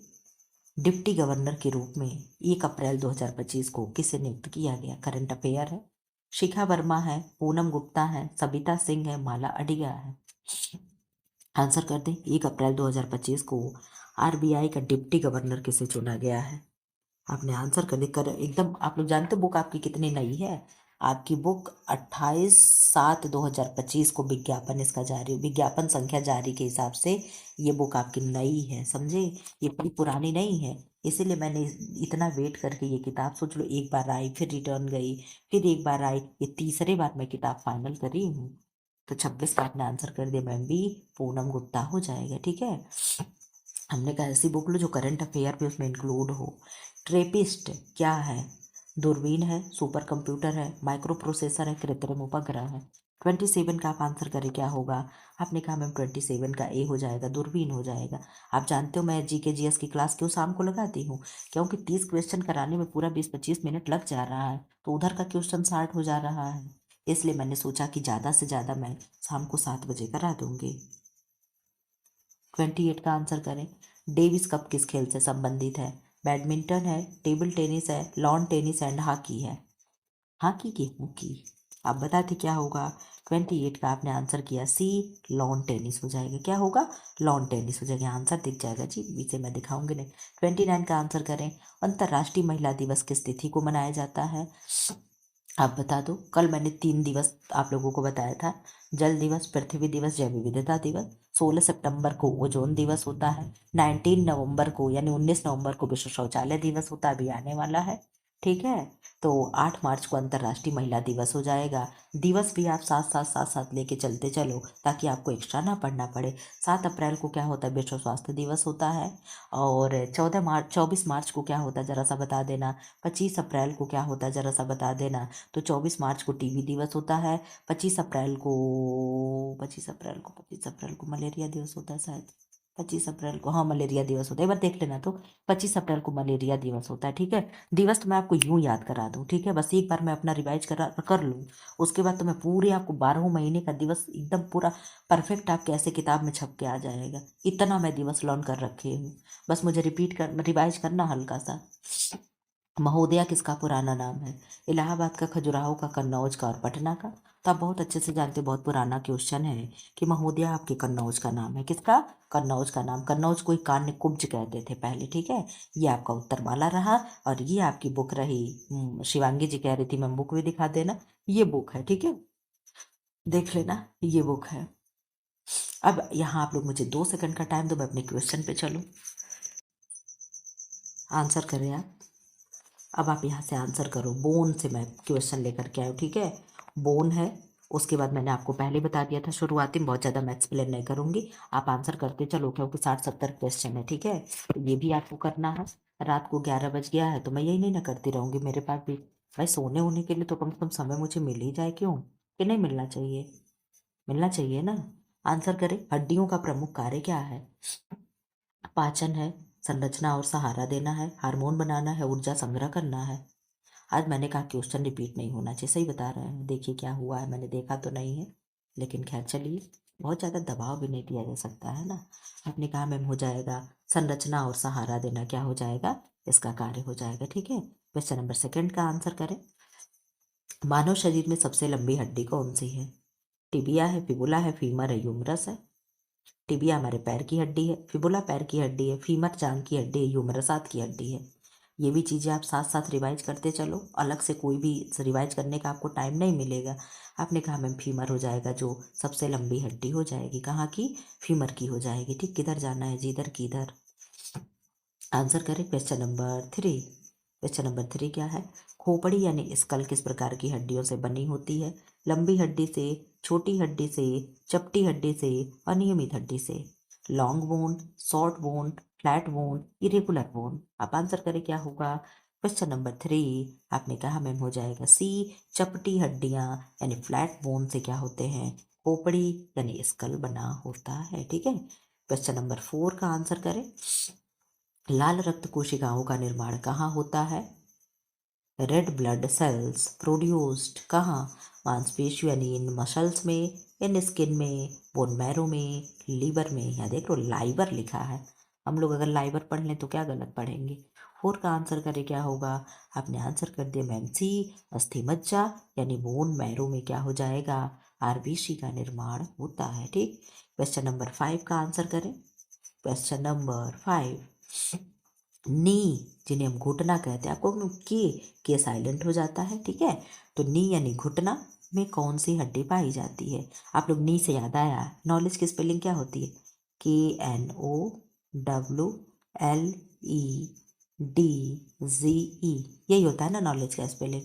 डिप्टी गवर्नर के रूप में 1 अप्रैल 2025 को किसे नियुक्त किया गया, करंट अफेयर है। शिखा वर्मा है, पूनम गुप्ता है, सबिता सिंह है, माला अडिगा है। आंसर कर दें, 1 अप्रैल 2025 को आरबीआई का डिप्टी गवर्नर किसे चुना गया है। आपने आंसर कर एकदम, आप लोग जानते बुक आपकी कितनी नई है, आपकी बुक 28/7/2025 को विज्ञापन इसका जारी, विज्ञापन संख्या जारी के हिसाब से ये बुक आपकी नई है, समझे, ये कोई पुरानी नहीं है। इसीलिए मैंने इतना वेट करके ये किताब, सोच लो, एक बार आई फिर रिटर्न गई, फिर एक बार आई, ये तीसरे बार मैं किताब फाइनल करी हूँ। तो 26 का आपने आंसर कर दिया मैम बी, पूनम गुप्ता हो जाएगा। ठीक है, हमने कहा ऐसी बुक लो जो करंट अफेयर भी उसमें इंक्लूड हो। ट्रेपिस्ट क्या है, दूरबीन है, सुपर कंप्यूटर है, माइक्रो प्रोसेसर है, कृत्रिम उपग्रह है। 27 का आप आंसर करें क्या होगा, आपने कहा मैम 27 का ए हो जाएगा, दूरबीन हो जाएगा। आप जानते हो मैं जीके जीएस की क्लास क्यों शाम को लगाती हूँ, क्योंकि 30 क्वेश्चन कराने में पूरा 20 25 मिनट लग जा रहा है, तो उधर का क्वेश्चन 60 हो जा रहा है, इसलिए मैंने सोचा कि ज़्यादा से ज़्यादा मैं शाम को 7 बजे करा दूंगी। 28 का आंसर करें, डेविस कप किस खेल से संबंधित है, बैडमिंटन है, टेबल टेनिस है, लॉन टेनिस एंड हॉकी है। हॉकी की हॉकी, आप बताते क्या होगा। 28 का आपने आंसर किया सी, लॉन टेनिस हो जाएगा, क्या होगा, लॉन टेनिस हो जाएगा, आंसर दिख जाएगा जी, इसे मैं दिखाऊंगी नहीं। 29 का आंसर करें, अंतर्राष्ट्रीय महिला दिवस किस तिथि को मनाया जाता है, आप बता दो। कल मैंने 3 दिवस आप लोगों को बताया था, जल दिवस, पृथ्वी दिवस, जैव विविधता दिवस। 16 सितंबर को ओजोन दिवस होता है। 19 नवंबर को यानी 19 नवंबर को विश्व शौचालय दिवस होता है, अभी आने वाला है। ठीक है, तो 8 मार्च को अंतर्राष्ट्रीय महिला दिवस हो जाएगा। दिवस भी आप साथ साथ लेके चलते चलो, ताकि आपको एक्स्ट्रा ना पढ़ना पड़े। 7 अप्रैल को क्या होता है, विश्व स्वास्थ्य दिवस होता है। और 24 मार्च को क्या होता है, जरा सा बता देना। 25 अप्रैल को क्या होता है, जरा सा बता देना। तो 24 मार्च को टीबी दिवस होता है। 25 अप्रैल को मलेरिया दिवस होता है शायद। 25 अप्रैल को, हाँ, मलेरिया दिवस होता है, एक बार देख लेना। तो 25 अप्रैल को मलेरिया दिवस होता है। ठीक है, दिवस तो मैं आपको यूं याद करा दूं, ठीक है, बस एक बार मैं अपना रिवाइज कर लूँ, उसके बाद तो मैं पूरे आपको 12 महीने का दिवस एकदम पूरा परफेक्ट आपके ऐसे किताब में छप के आ जाएगा। इतना मैं दिवस लर्न कर रखी हूँ, बस मुझे रिवाइज करना हल्का सा। महोदया किसका पुराना नाम है, इलाहाबाद का, खजुराहो का, कन्नौज का और पटना का। तो आप बहुत अच्छे से जानते हो, बहुत पुराना क्वेश्चन है कि महोदया आपके कन्नौज का नाम है। किसका? कन्नौज का नाम। कन्नौज को कान्य कुब्ज कहते थे पहले, ठीक है। ये आपका उत्तर माला रहा। और ये आपकी बुक रही, शिवांगी जी कह रही थी मैम बुक भी दिखा देना। ये बुक है, ठीक है, देख लेना, ये बुक है। अब यहाँ आप लोग मुझे 2 सेकंड का टाइम दो, मैं अपने क्वेश्चन पे चलूँ। आंसर करें आप। अब आप यहाँ से आंसर करो। बोन से मैं क्वेश्चन लेकर के आऊँ, ठीक है। बोन है, उसके बाद मैंने आपको पहले बता दिया था शुरुआती में, बहुत ज़्यादा मैं एक्सप्लेन नहीं करूँगी, आप आंसर करते चलो क्योंकि 60-70 क्वेश्चन है, ठीक है। तो ये भी आपको करना है। रात को 11 बज गया है तो मैं यही नहीं ना करती रहूँगी, मेरे पास भी भाई सोने होने के लिए तो कम से कम समय मुझे मिल ही जाए, क्यों कि नहीं मिलना चाहिए? मिलना चाहिए ना। आंसर करें। हड्डियों का प्रमुख कार्य क्या है? पाचन है, संरचना और सहारा देना है, हार्मोन बनाना है, ऊर्जा संग्रह करना है। आज मैंने कहा क्वेश्चन रिपीट नहीं होना चाहिए, सही बता रहे हैं। देखिए क्या हुआ है, मैंने देखा तो नहीं है, लेकिन खैर चलिए, बहुत ज़्यादा दबाव भी नहीं दिया जा सकता है ना। आपने कहा मैम हो जाएगा, संरचना और सहारा देना क्या हो जाएगा, इसका कार्य हो जाएगा, ठीक है। क्वेश्चन नंबर 2 का आंसर करें। मानव शरीर में सबसे लंबी हड्डी कौन सी है? टिबिया है, फिबुला है, फीमर है, ह्यूमरस है। टिबिया हमारे पैर की हड्डी है, फिबुला पैर की हड्डी है, फीमर जांघ की हड्डी है, ह्यूमरस हाथ की हड्डी है। ये भी चीज़ें आप साथ साथ रिवाइज करते चलो, अलग से कोई भी रिवाइज करने का आपको टाइम नहीं मिलेगा। आपने कहा मैम फीमर हो जाएगा, जो सबसे लंबी हड्डी हो जाएगी, कहाँ की? फीमर की हो जाएगी, ठीक। किधर जाना है जी? इधर की इधर। आंसर करें। क्वेश्चन नंबर 3 क्या है? खोपड़ी यानी स्कल किस प्रकार की हड्डियों से बनी होती है? लंबी हड्डी से, छोटी हड्डी से, चपटी हड्डी से, अनियमित हड्डी से। Long bone, short bone, flat bone, irregular bone. आप आंसर करें क्या होगा? क्वेश्चन नंबर 3 आपने कहा मैम हो जाएगा सी, चपटी हड्डियां यानी फ्लैट बोन से क्या होते हैं? खोपड़ी यानी स्कल बना होता है, ठीक है। क्वेश्चन नंबर 4 का आंसर करें। लाल रक्त कोशिकाओं का निर्माण कहाँ होता है? रेड ब्लड सेल्स प्रोड्यूस्ड कहाँ? मांसपेशियों यानी इन मसल्स में, इन स्किन में, बोन मैरो में, लीवर में। यहाँ देख लो लाइवर लिखा है, हम लोग अगर लाइवर पढ़ लें तो क्या गलत पढ़ेंगे। 4 का आंसर करें क्या होगा? आपने आंसर कर दिया मैम सी, अस्थि मज्जा यानी बोन मैरो में क्या हो जाएगा? आरबीसी का निर्माण होता है, ठीक। क्वेश्चन नंबर 5 का आंसर करें। क्वेश्चन नंबर 5, नी जिन्हें हम घुटना कहते हैं, आपको के साइलेंट हो जाता है, ठीक है। तो नी यानी घुटना में कौन सी हड्डी पाई जाती है? आप लोग नी से याद आया, नॉलेज की स्पेलिंग क्या होती है? KNOWLEDGE, यही होता है ना नॉलेज का स्पेलिंग।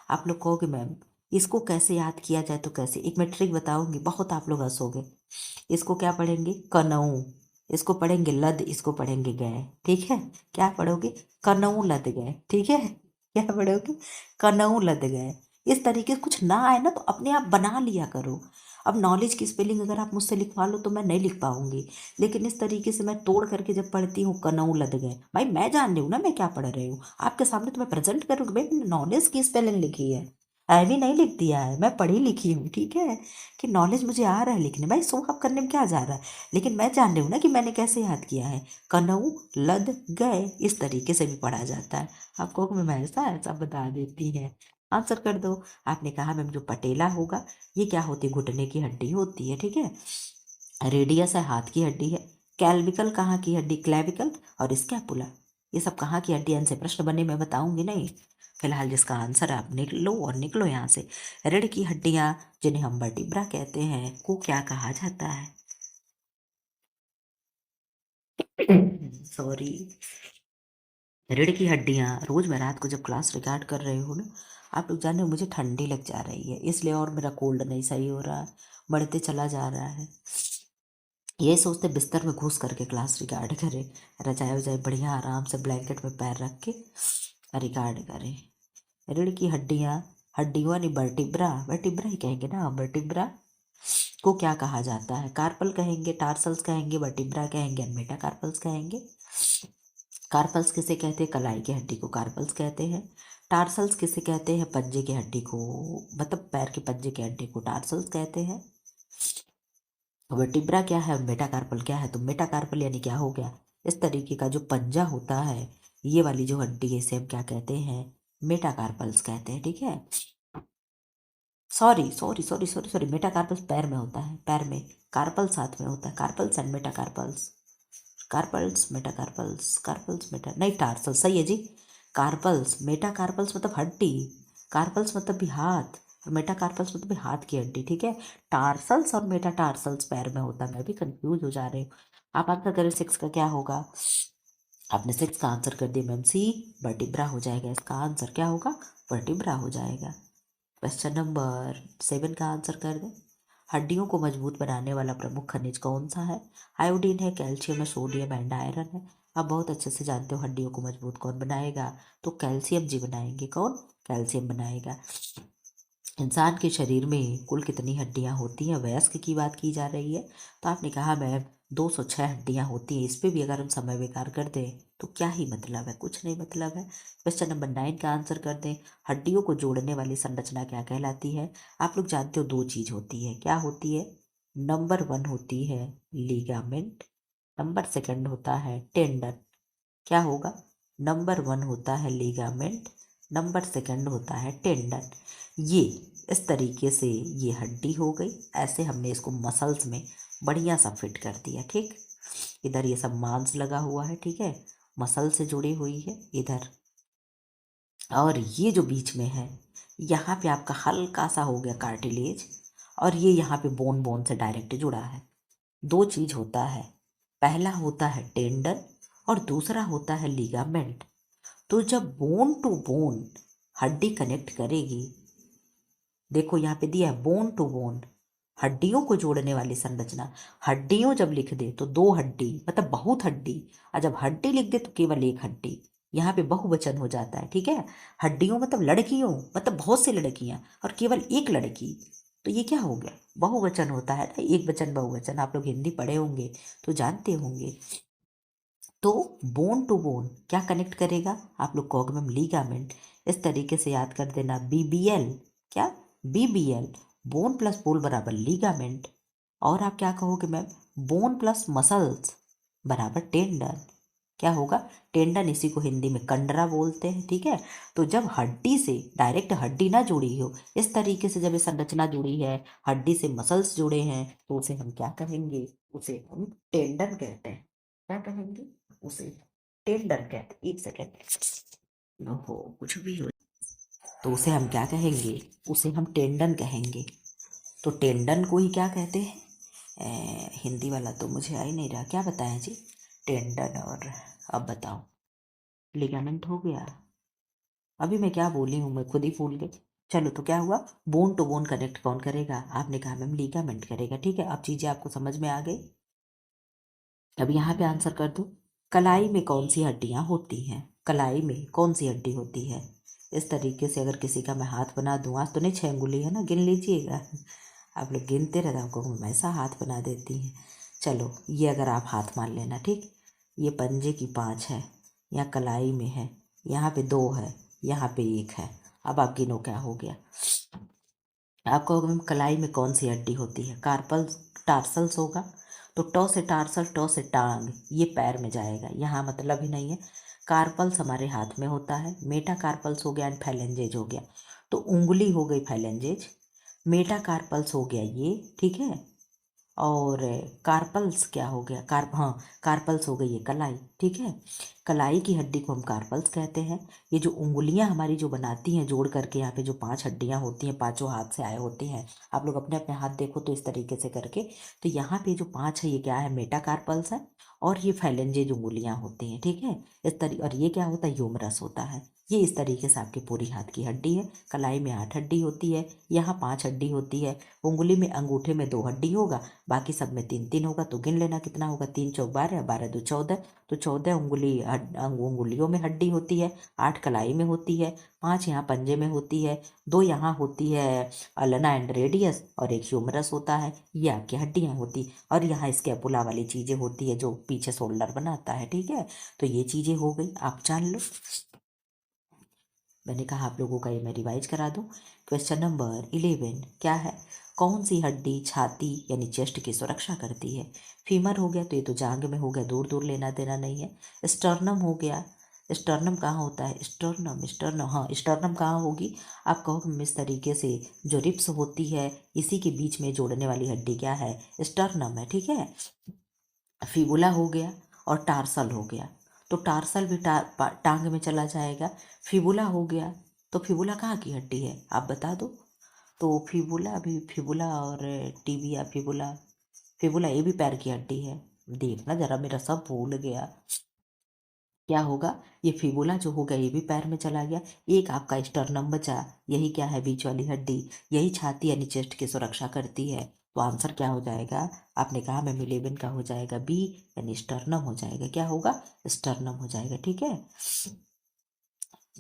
आप लोग कहोगे मैम इसको कैसे याद किया जाए, तो कैसे, एक मैं ट्रिक बताऊंगी, बहुत आप लोग हंसोगे। इसको क्या पढ़ेंगे? कनऊ। इसको पढ़ेंगे लद, इसको पढ़ेंगे गए, ठीक है। क्या पढ़ोगे? कनऊ लद गए, ठीक है। क्या पढ़ोगे? कनऊ लद गए। इस तरीके से कुछ ना आए ना तो अपने आप बना लिया करो। अब नॉलेज की स्पेलिंग अगर आप मुझसे लिखवा लो तो मैं नहीं लिख पाऊंगी, लेकिन इस तरीके से मैं तोड़ करके जब पढ़ती हूँ कनऊ लद गए, भाई मैं जान रही हूँ ना मैं क्या पढ़ रही हूँ, आपके सामने तो मैं प्रेजेंट करूँगी, भाई मैंने नॉलेज की स्पेलिंग लिखी है, भी नहीं लिख दिया है, मैं पढ़ी लिखी हूँ, ठीक है। कि नॉलेज मुझे आ रहा है लिखने, भाई शो अप करने में क्या जा रहा है, लेकिन मैं जान रही हूँ ना कि मैंने कैसे याद किया है। कनऊ लद गए, इस तरीके से भी पढ़ा जाता है। आपको मैं ऐसा ऐसा बता देती है। आंसर कर दो। आपने कहा मैम जो पटेला होगा ये क्या होती है? घुटने की हड्डी होती है, ठीक है। रेडियस है हाथ की हड्डी है। कैल्विकल कहाँ की हड्डी? क्लेविकल और स्कैपुला, ये सब कहाँ की हड्डी? इनसे प्रश्न बने मैं बताऊंगी नहीं। फिलहाल जिसका आंसर आप निकलो और निकलो यहाँ से। रीढ़ की हड्डियाँ जिन्हें हम वर्टिब्रा कहते हैं को क्या कहा जाता है? सॉरी, रीढ़ की हड्डियाँ। रोज मैं रात को जब क्लास रिकॉर्ड कर रही हूँ ना, आप लोग जाने मुझे ठंडी लग जा रही है, इसलिए, और मेरा कोल्ड नहीं सही हो रहा है, बढ़ते चला जा रहा है। ये सोचते बिस्तर में घुस करके क्लास रिकॉर्ड करें, रजाई वजाई बढ़िया आराम से ब्लैंकेट में पैर रख के रिकॉर्ड करें। रीढ़ की हड्डियाँ, हड्डियों ने वर्टिब्रा, वर्टिब्रा ही कहेंगे ना, वर्टिब्रा को क्या कहा जाता है? कार्पल कहेंगे, टार्सल्स कहेंगे, वर्टिब्रा कहेंगे, मेटाकार्पल्स कहेंगे। कार्पल्स किसे कहते हैं? कलाई की हड्डी को कार्पल्स कहते हैं। टार्सल्स किसे कहते हैं? पंजे की हड्डी को, मतलब पैर के पंजे की हड्डी को टार्सल्स कहते हैं। वर्टिब्रा क्या है, मेटाकार्पल क्या है? तो मेटाकार्पल यानी क्या हो गया? इस तरीके का जो पंजा होता है, ये वाली जो हड्डी है इसे हम क्या कहते हैं? मेटाकार्पल्स कहते हैं, ठीक है। Sorry sorry sorry sorry sorry, metacarpals पैर में होता है, पैर में। कार्पल साथ में होता है, carpals and metacarpals. Carpals metacarpals, carpals meta नहीं, टार्सल सही है जी। कार्पल्स मेटाकार्पल्स मतलब हड्डी, कार्पल्स मतलब भी हाथ, और मेटाकार्पल्स मतलब भी हाथ की हड्डी, ठीक है। टार्सल्स और मेटाटार्सल्स पैर में होता है, मैं भी कंफ्यूज हो जा रही हूँ। आप आंसर करें 6 का क्या होगा। आपने 6 का आंसर कर दिया मैम, सी वर्टिब्रा हो जाएगा। इसका आंसर क्या होगा, वर्टिब्रा हो जाएगा। क्वेश्चन नंबर 7 का आंसर कर दें। हड्डियों को मजबूत बनाने वाला प्रमुख खनिज कौन सा है। आयोडीन है, कैल्शियम है, सोडियम एंड आयरन है। आप बहुत अच्छे से जानते हो हड्डियों को मजबूत कौन बनाएगा, तो कैल्शियम जी बनाएंगे। कौन, कैल्शियम बनाएगा। इंसान के शरीर में कुल कितनी हड्डियां होती हैं, वयस्क की बात की जा रही है, तो आपने कहा मैम 206 हड्डियां होती हैं। इस पे भी अगर हम समय बेकार कर दें तो क्या ही मतलब है, कुछ नहीं मतलब है। क्वेश्चन नंबर 9 का आंसर कर दें। हड्डियों को जोड़ने वाली संरचना क्या कहलाती है। आप लोग जानते हो 2 चीज होती है, क्या होती है। नंबर 1 होती है लिगामेंट, नंबर 2 होता है टेंडन। क्या होगा, नंबर 1 होता है लिगामेंट, नंबर 2 होता है टेंडन। ये इस तरीके से ये हड्डी हो गई, ऐसे हमने इसको मसल्स में बढ़िया सा फिट कर दिया, ठीक। इधर ये सब मांस लगा हुआ है, ठीक है, मसल से जुड़ी हुई है इधर, और ये जो बीच में है यहाँ पे आपका हल्का सा हो गया कार्टिलेज, और ये यहाँ पे बोन बोन से डायरेक्ट जुड़ा है। 2 चीज होता है, पहला होता है टेंडन और दूसरा होता है लिगामेंट। तो जब बोन टू बोन हड्डी कनेक्ट करेगी, देखो यहाँ पे दिया है बोन टू बोन, हड्डियों को जोड़ने वाली संरचना। हड्डियों जब लिख दे तो 2 हड्डी मतलब बहुत हड्डी, और जब हड्डी लिख दे तो केवल 1 हड्डी। यहाँ पे बहुवचन हो जाता है, ठीक है। हड्डियों मतलब लड़कियों, मतलब बहुत सी लड़कियां, और केवल 1 लड़की, तो ये क्या हो गया, बहुवचन होता है ना, एक वचन बहुवचन। आप लोग हिंदी पढ़े होंगे तो जानते होंगे। तो बोन टू बोन क्या कनेक्ट करेगा, आप लोग कहोगे मैम लिगामेंट। इस तरीके से याद कर देना, बीबीएल, क्या, बीबीएल, बोन प्लस बोल बराबर लिगामेंट। और आप क्या कहोगे मैम, बोन प्लस मसल्स बराबर टेंडन। क्या होगा, टेंडन, इसी को हिंदी में कंडरा बोलते हैं, ठीक है। तो जब हड्डी से डायरेक्ट हड्डी ना जुड़ी हो, इस तरीके से जब ये संरचना जुड़ी है, हड्डी से मसल्स जुड़े हैं, तो उसे हम क्या कहेंगे, उसे हम टेंडन कहते हैं। क्या कहेंगे, उसे टेंडन कहते। एक सेकेंड, हो कुछ भी हो, तो उसे हम क्या कहेंगे, उसे हम टेंडन कहेंगे। तो टेंडन को ही क्या कहते हैं, हिंदी वाला तो मुझे आ ही नहीं रहा, क्या बताएं जी, टेंडन। और अब बताओ, लिगामेंट हो गया। अभी मैं क्या बोली हूँ, मैं खुद ही भूल गई। चलो, तो क्या हुआ, बोन टू बोन कनेक्ट कौन करेगा, आपने कहा मैम लिगामेंट करेगा, ठीक है। अब चीजें आपको समझ में आ गई। अब यहाँ पे आंसर कर दो, कलाई में कौन सी हड्डियाँ होती हैं, कलाई में कौन सी हड्डी होती है। इस तरीके से अगर किसी का मैं हाथ बना दूँ, आज तो नहीं 6 अंगुली है ना, गिन लीजिएगा। आप लोग गिनते रहते, आपको मैं ऐसा हाथ बना देती हैं। चलो, ये अगर आप हाथ मान लेना, ठीक। ये पंजे की 5 है, यहाँ कलाई में है, यहाँ पे 2 है, यहाँ पे 1 है। अब आप गिनो क्या हो गया। आप कहोगे मैम कलाई में कौन सी हड्डी होती है, कार्पल टार्सल्स होगा। तो टॉ से टार्सल, टॉ से टांग, ये पैर में जाएगा, यहाँ मतलब ही नहीं है। कार्पल्स हमारे हाथ में होता है, मेटा कार्पल्स हो गया एंड फैलेंजेज हो गया। तो उंगली हो गई फैलेंजेज, मेटा कार्पल्स हो गया ये, ठीक है। और कार्पल्स क्या हो गया, हाँ, कार्पल्स हो गई ये कलाई, ठीक है। कलाई की हड्डी को हम कार्पल्स कहते हैं। ये जो उंगलियां हमारी जो बनाती हैं जोड़ करके, यहाँ पे जो 5 हड्डियां होती हैं, पांचों हाथ से आए होते हैं। आप लोग अपने अपने हाथ देखो तो इस तरीके से करके, तो यहाँ पे जो 5 है ये क्या है, मेटाकार्पल्स है, और ये फैलेंजेज उंगलियां होती हैं, ठीक है। इस तरीके, और ये क्या होता है, ह्यूमरस होता है। ये इस तरीके से आपकी पूरी हाथ की हड्डी है। कलाई में 8 हड्डी होती है, यहाँ 5 हड्डी होती है। उंगली में, अंगूठे में 2 हड्डी होगा, बाकी सब में 3-3 होगा। तो गिन लेना कितना होगा, 3 चौक 12, 12 दो 14। तो 14 उंगलियों में हड्डी होती है, 8 कलाई में होती है, 5 यहाँ पंजे में होती है, 2 यहाँ होती है अल्ना एंड रेडियस, और 1 ह्यूमरस होता है। ये आपकी हड्डियाँ होती, और यहाँ स्कैपुला वाली चीज़ें होती है जो पीछे शोल्डर बनाता है, ठीक है। तो ये चीज़ें हो गई, आप जान लो। मैंने कहा आप लोगों का ये मैं रिवाइज करा दूं। क्वेश्चन नंबर 11 क्या है, कौन सी हड्डी छाती यानी चेस्ट की सुरक्षा करती है। फीमर हो गया, तो ये तो जांग में हो गया, दूर दूर लेना देना नहीं है। स्टर्नम हो गया, स्टर्नम कहाँ होता है? स्टर्नम, स्टर्नम, हाँ स्टर्नम कहाँ होगी? आप कहोगे इस तरीके से जो रिप्स होती है इसी के बीच में जोड़ने वाली हड्डी क्या है? स्टर्नम है, ठीक है। फिबुला हो गया और टार्सल हो गया, तो टार्सल भी टांग में चला जाएगा। फिबुला हो गया, तो फिबुला कहाँ की हड्डी है आप बता दो। तो फिबुला भी, फिबुला और टिबिया, फिबुला, फिबुला ये भी पैर की हड्डी है। देखना जरा, मेरा सब भूल गया। क्या होगा? ये फिबुला जो होगा ये भी पैर में चला गया। एक आपका स्टर्नम बचा, यही क्या है? बीच वाली हड्डी, यही छाती यानी चेस्ट की सुरक्षा करती है। तो आंसर क्या हो जाएगा? आपने कहा मैम 11 का हो जाएगा बी, यानी स्टर्नम हो जाएगा। क्या होगा? स्टर्नम हो जाएगा, ठीक है।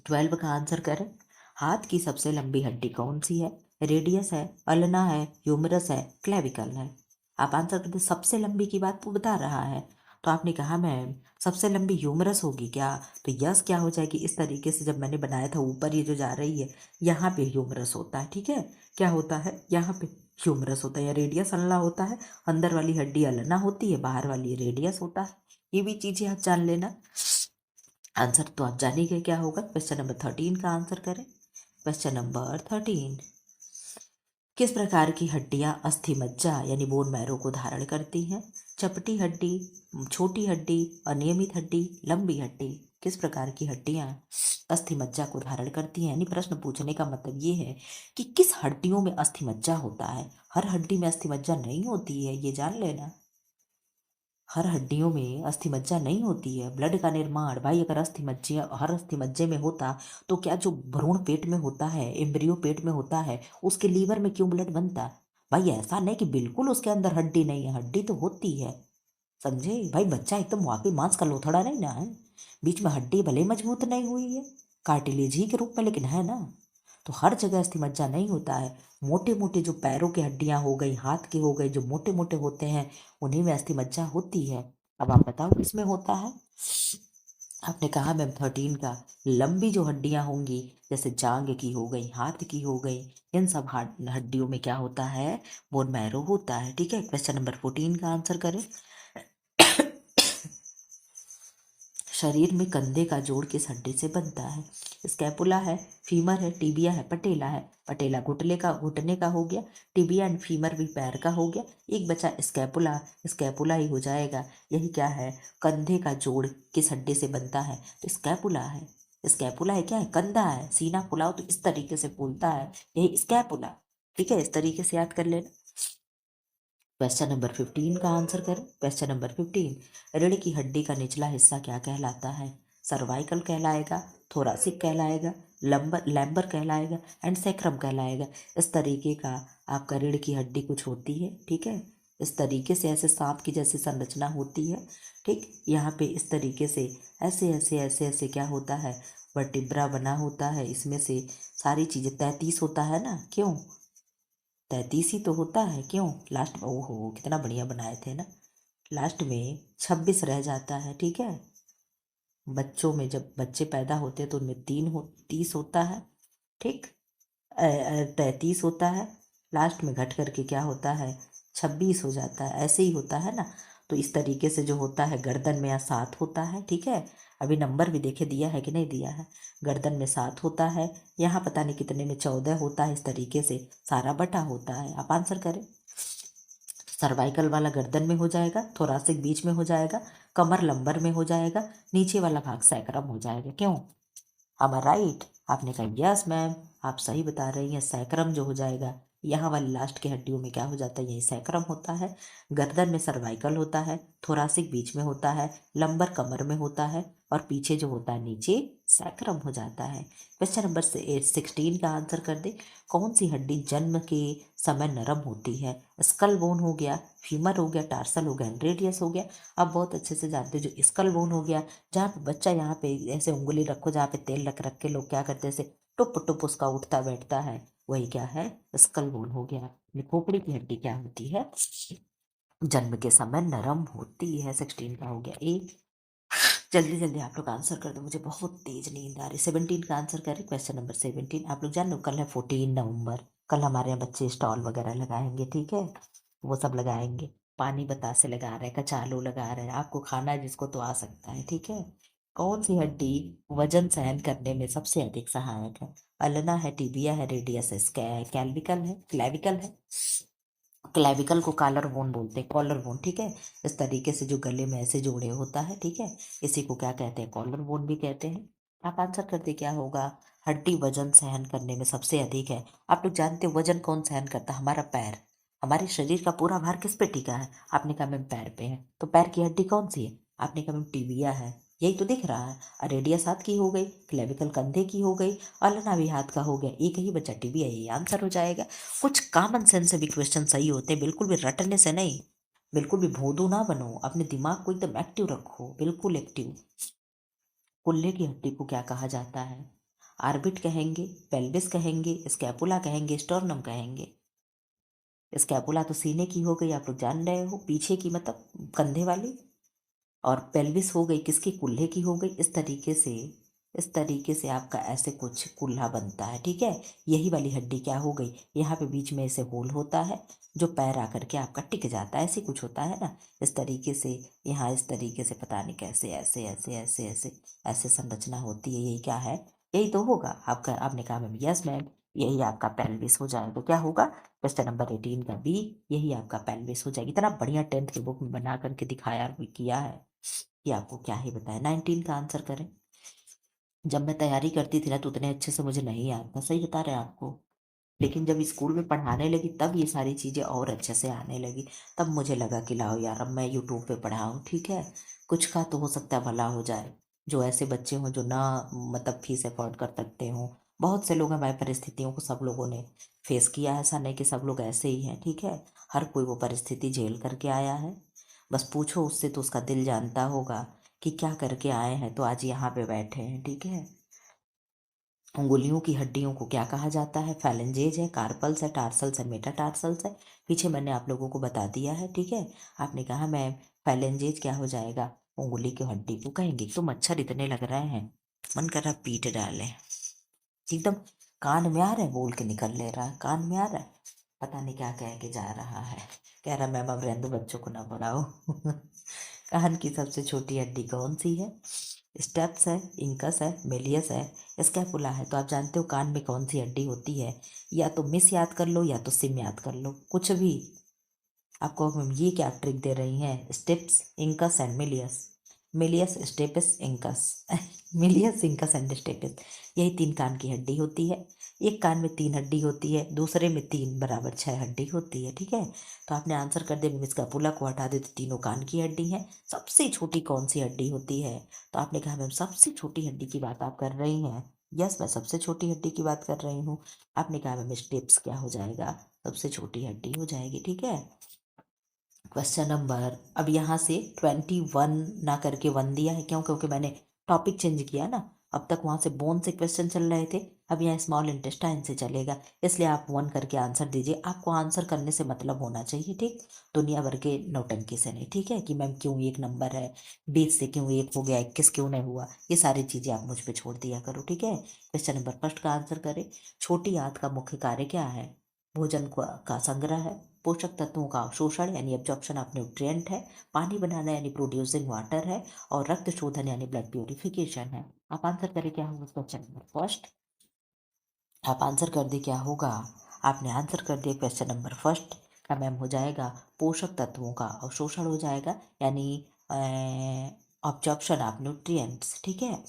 12 का आंसर करें। हाथ की सबसे लंबी हड्डी कौन सी है? रेडियस है, अल्ना है, ह्यूमरस है, क्लेविकल है। आप आंसर करते, सबसे लंबी की बात वो बता रहा है। तो आपने कहा मैम सबसे लंबी ह्यूमरस होगी क्या? तो यस क्या हो जाएगी? इस तरीके से जब मैंने बनाया था ऊपर ये जो जा रही है यहाँ पे ह्यूमरस होता है, ठीक है। क्या होता है? यहाँ पे ह्यूमरस होता है या रेडियस अल्ना होता है। अंदर वाली हड्डी अल्ना होती है, बाहर वाली रेडियस होता है। ये भी चीजें आप जान लेना। आंसर तो आप जान ही गए क्या होगा। क्वेश्चन नंबर 13 का आंसर करें। क्वेश्चन नंबर 13, किस प्रकार की हड्डियां अस्थि मज्जा यानी बोन मैरो को धारण करती हैं? चपटी हड्डी, छोटी हड्डी, अनियमित हड्डी, लंबी हड्डी। किस प्रकार की हड्डियां अस्थि मज्जा को धारण करती हैं? यानी प्रश्न पूछने का मतलब ये है कि किस हड्डियों में अस्थि मज्जा होता है। हर हड्डी में अस्थि मज्जा नहीं होती है, ये जान लेना। हर हड्डियों में अस्थि मज्जा नहीं होती है। ब्लड का निर्माण भाई, अगर अस्थि मज्जा हर अस्थि मज्जे में होता तो क्या जो भ्रूण पेट में होता है, एम्ब्रियो पेट में होता है, उसके लीवर में क्यों ब्लड बनता? भाई ऐसा नहीं कि बिल्कुल उसके अंदर हड्डी नहीं है, हड्डी तो होती है। समझे भाई? बच्चा एकदम वाकई मांस का लोथड़ा नहीं ना है। बीच में हड्डी भले मजबूत नहीं हुई है, कार्टिलेज ही के रूप में, लेकिन है ना। तो हर जगह अस्थि मज्जा नहीं होता है। मोटे मोटे जो पैरों की हड्डियां हो गई, हाथ के हो गए, जो मोटे मोटे होते हैं उन्हीं में अस्थि मज्जा होती है। अब आप बताओ किसमें होता है। आपने कहा मैम 13 का, लंबी जो हड्डियां होंगी जैसे जांग की हो गई, हाथ की हो गई, इन सब हड्डियों में क्या होता है? बोन मैरो होता है, ठीक है। क्वेश्चन नंबर 14 का आंसर करें। शरीर में कंधे का जोड़ किस हड्डी से बनता है? स्कैपुला है, फीमर है, टिबिया है, पटेला है। पटेला घुटने का हो गया, टिबिया एंड फीमर भी पैर का हो गया। एक बचा स्कैपुला, स्कैपुला ही हो जाएगा। यही क्या है? कंधे का जोड़ किस हड्डी से बनता है? तो स्कैपुला है। स्कैपुला है, क्या है? कंधा है। सीना फुलाओ तो इस तरीके से फूलता है, यही स्कैपुला, ठीक है। इस तरीके से याद कर लेना। क्वेश्चन नंबर 15 का आंसर करें। क्वेश्चन नंबर 15, रीढ़ की हड्डी का निचला हिस्सा क्या कहलाता है? सर्वाइकल कहलाएगा, थोरासिक कहलाएगा, लैम्बर कहलाएगा एंड सैक्रम कहलाएगा। इस तरीके का आपका रीढ़ की हड्डी कुछ होती है, ठीक है। इस तरीके से ऐसे सांप की जैसी संरचना होती है, ठीक। यहाँ पे इस तरीके से ऐसे ऐसे ऐसे ऐसे क्या होता है? वर्टिब्रा बना होता है। इसमें से सारी चीज़ें 33 होता है ना, क्यों? 33 ही तो होता है, क्यों? लास्ट में, ओहो कितना बढ़िया बनाए थे ना। लास्ट में 26 रह जाता है, ठीक है। बच्चों में जब बच्चे पैदा होते हैं तो उनमें 30 होता है, ठीक। 33 होता है, लास्ट में घट करके क्या होता है? 26 हो जाता है, ऐसे ही होता है ना। तो इस तरीके से जो होता है गर्दन में या 7 होता है, ठीक है। अभी नंबर भी देखे दिया है कि नहीं दिया है। गर्दन में 7 होता है, यहाँ पता नहीं कितने में 14 होता है। इस तरीके से सारा बटा होता है। आप आंसर करें। सर्वाइकल वाला गर्दन में हो जाएगा, थोरासिक बीच में हो जाएगा, कमर लंबर में हो जाएगा, नीचे वाला भाग सैक्रम हो जाएगा, क्यों? am I right? आपने कहा यस मैम, आप सही बता रही हैं। सैक्रम जो हो जाएगा, यहाँ वाली लास्ट की हड्डियों में क्या हो जाता है? यही सैक्रम होता है। गर्दन में सर्वाइकल होता है, थोरासिक बीच में होता है, लंबर कमर में होता है और पीछे जो होता है नीचे सैक्रम हो जाता है। क्वेश्चन नंबर 16 का आंसर कर दे। कौन सी हड्डी जन्म के समय नरम होती है? स्कल बोन हो गया, फीमर हो गया, टार्सल हो गया, रेडियस हो गया। आप बहुत अच्छे से जानते हो जो स्कल बोन हो गया, जहाँ पे बच्चा यहाँ पे ऐसे उंगली रखो, जहाँ पे तेल रख रख के लोग क्या करते हैं, ऐसे टुप टुप उसका उठता बैठता है, वही क्या है? स्कल बोन हो गया। खोपड़ी की हड्डी क्या होती है? जन्म के समय नरम होती है। 16 का हो गया ए। जल्दी जल्दी आप लोग आंसर कर दो, मुझे बहुत तेज नींद आ रही। 17 का आंसर करें। क्वेश्चन नंबर 17, आप लोग जान लो कल है 14 नवंबर। कल हमारे यहाँ बच्चे स्टॉल वगैरह लगाएंगे, ठीक है। वो सब लगाएंगे, पानी बतासे लगा रहे हैं, कचालू लगा रहे हैं। आपको खाना है जिसको तो आ सकता है, ठीक है। कौन सी हड्डी वजन सहन करने में सबसे अधिक सहायक है? अल्ना है, टिबिया है, रेडियस है, कैल्विकल है, क्लेविकल है। क्लेविकल को कॉलर बोन बोलते हैं, कॉलर बोन, ठीक है। इस तरीके से जो गले में ऐसे जोड़े होता है, ठीक है, इसी को क्या कहते हैं? कॉलर बोन भी कहते हैं। आप आंसर करते क्या होगा? हड्डी वजन सहन करने में सबसे अधिक है। आप लोग जानते हो वजन कौन सहन करता है? हमारा पैर। हमारे शरीर का पूरा भार किस पे टिका है? आपने कहा मैम पैर पे है, तो पैर की हड्डी कौन सी है? आपने कहा मैम टिबिया है, यही तो दिख रहा है। रेडियस हाथ की हो गई, क्लेविकल कंधे की हो गई, अल्ना भी हाथ का हो गया, एक ही बचा टिबिया, यही आंसर हो जाएगा। कुछ कॉमन सेंस से भी क्वेश्चन सही होते हैं, बिल्कुल भी रटने से नहीं। बिल्कुल भी भोंदू ना बनो, अपने दिमाग को एकदम एक्टिव रखो, बिल्कुल एक्टिव। कुल्ले की हड्डी को क्या कहा जाता है? आर्बिट कहेंगे, पेल्विस कहेंगे, स्कैपुला कहेंगे, स्टर्नम कहेंगे। स्कैपुला तो सीने की हो गई, आप लोग जान रहे हो, पीछे की मतलब कंधे वाली। और पेल्विस हो गई किसकी? कुल्हे की हो गई। इस तरीके से आपका ऐसे कुछ कुल्हा बनता है, ठीक है। यही वाली हड्डी क्या हो गई? यहाँ पे बीच में ऐसे होल होता है, जो पैर आकर के आपका टिक जाता है, ऐसे कुछ होता है ना, इस तरीके से। यहाँ इस तरीके से पता नहीं कैसे ऐसे ऐसे ऐसे ऐसे ऐसे संरचना होती है, यही क्या है? यही तो होगा आपका। आपने कहा मैम यस मैम, यही आपका पेल्विस हो जाएगा। तो क्या होगा? क्वेश्चन नंबर 18 का बी, यही आपका पेल्विस हो जाएगी। इतना बढ़िया 10th की बुक में बना करके दिखाया किया है कि आपको क्या ही बताया। 19 का आंसर करें। जब मैं तैयारी करती थी ना तो उतने अच्छे से मुझे नहीं आता, सही बता रहे हैं आपको। लेकिन जब स्कूल में पढ़ाने लगी तब ये सारी चीज़ें और अच्छे से आने लगी। तब मुझे लगा कि लाओ यार अब मैं यूट्यूब पे पढ़ाऊँ, ठीक है, कुछ का तो हो सकता है भला हो जाए। जो ऐसे बच्चे हों जो ना मतलब फीस अफोर्ड कर सकते हों, बहुत से लोग हमारी परिस्थितियों को सब लोगों ने फेस किया है, ऐसा नहीं कि सब लोग ऐसे ही हैं, ठीक है। हर कोई वो परिस्थिति झेल करके आया है। बस पूछो उससे तो उसका दिल जानता होगा कि क्या करके आए हैं तो आज यहाँ पे बैठे हैं, ठीक है। उंगलियों की हड्डियों को क्या कहा जाता है? फैलेंजेज है, कार्पल्स है, टार्सल्स है, मेटाटार्सल्स है। पीछे मैंने आप लोगों को बता दिया है, ठीक है। आपने कहा मैम फैलेंजेज क्या हो जाएगा? उंगली की हड्डी को कहेंगे। तो मच्छर इतने लग रहे हैं, मन कर रहा पीट डाले एकदम। कान में आ रहा है, बोल के निकल ले रहा है, कान में आ रहा है, पता नहीं क्या कह के जा रहा है। कह रहा मैम अब रहने दो, बच्चों को ना पढ़ाओ। कान की सबसे छोटी हड्डी कौन सी है? स्टेप्स है, इंकस है, मेलियस है, स्कैपुला है। तो आप जानते हो कान में कौन सी हड्डी होती है? या तो मिस याद कर लो या तो सिम याद कर लो, कुछ भी। आपको हम ये क्या ट्रिक दे रही हैं? Stapes, incus and malleus. Malleus, stapes, incus. Malleus, incus and stapes, यही 3 कान की हड्डी होती है। एक कान में 3 हड्डी होती है, दूसरे में 3 बराबर 6 हड्डी होती है, ठीक है। तो आपने आंसर कर दिया, मिस स्कैपुला को हटा दे तो तीनों कान की हड्डी हैं। सबसे छोटी कौन सी हड्डी होती है? तो आपने कहा मैम सबसे छोटी हड्डी की बात आप कर रही हैं। यस मैं सबसे छोटी हड्डी की बात कर रही हूँ। आपने कहा मैम स्टेप्स क्या हो जाएगा? सबसे छोटी हड्डी हो जाएगी, ठीक है। क्वेश्चन नंबर, अब यहाँ से 21 ना करके 1 दिया है, क्यों? क्योंकि मैंने टॉपिक चेंज किया ना। अब तक वहाँ से बोन से क्वेश्चन चल रहे थे, अब यहाँ स्मॉल इंटेस्टाइन से चलेगा, इसलिए आप 1 करके आंसर दीजिए। आपको आंसर करने से मतलब होना चाहिए, ठीक, दुनिया भर के नौटंकी से नहीं, ठीक है, कि मैम क्यों 1 नंबर है, 20 से क्यों 1 हो गया, 21 क्यों नहीं हुआ, ये सारी चीज़ें आप मुझ पर छोड़ दिया करो, ठीक है। क्वेश्चन नंबर फर्स्ट का आंसर करें। छोटी आंत का मुख्य कार्य क्या है? भोजन का संग्रह है, पोषक तत्वों का अवशोषण यानी एब्जॉर्प्शन ऑफ न्यूट्रिएंट है, पानी बनाना यानी प्रोड्यूसिंग वाटर है, और रक्त शोधन यानी ब्लड प्यूरिफिकेशन है। आप आंसर करें क्या होगा क्वेश्चन नंबर फर्स्ट? आप आंसर कर दे क्या होगा? आपने आंसर कर दिया क्वेश्चन नंबर फर्स्ट का मैम हो जाएगा पोषक तत्वों का अवशोषण हो जाएगा, यानी ऑब्जॉर्प्शन ऑफ न्यूट्रिएंट्स, ठीक है।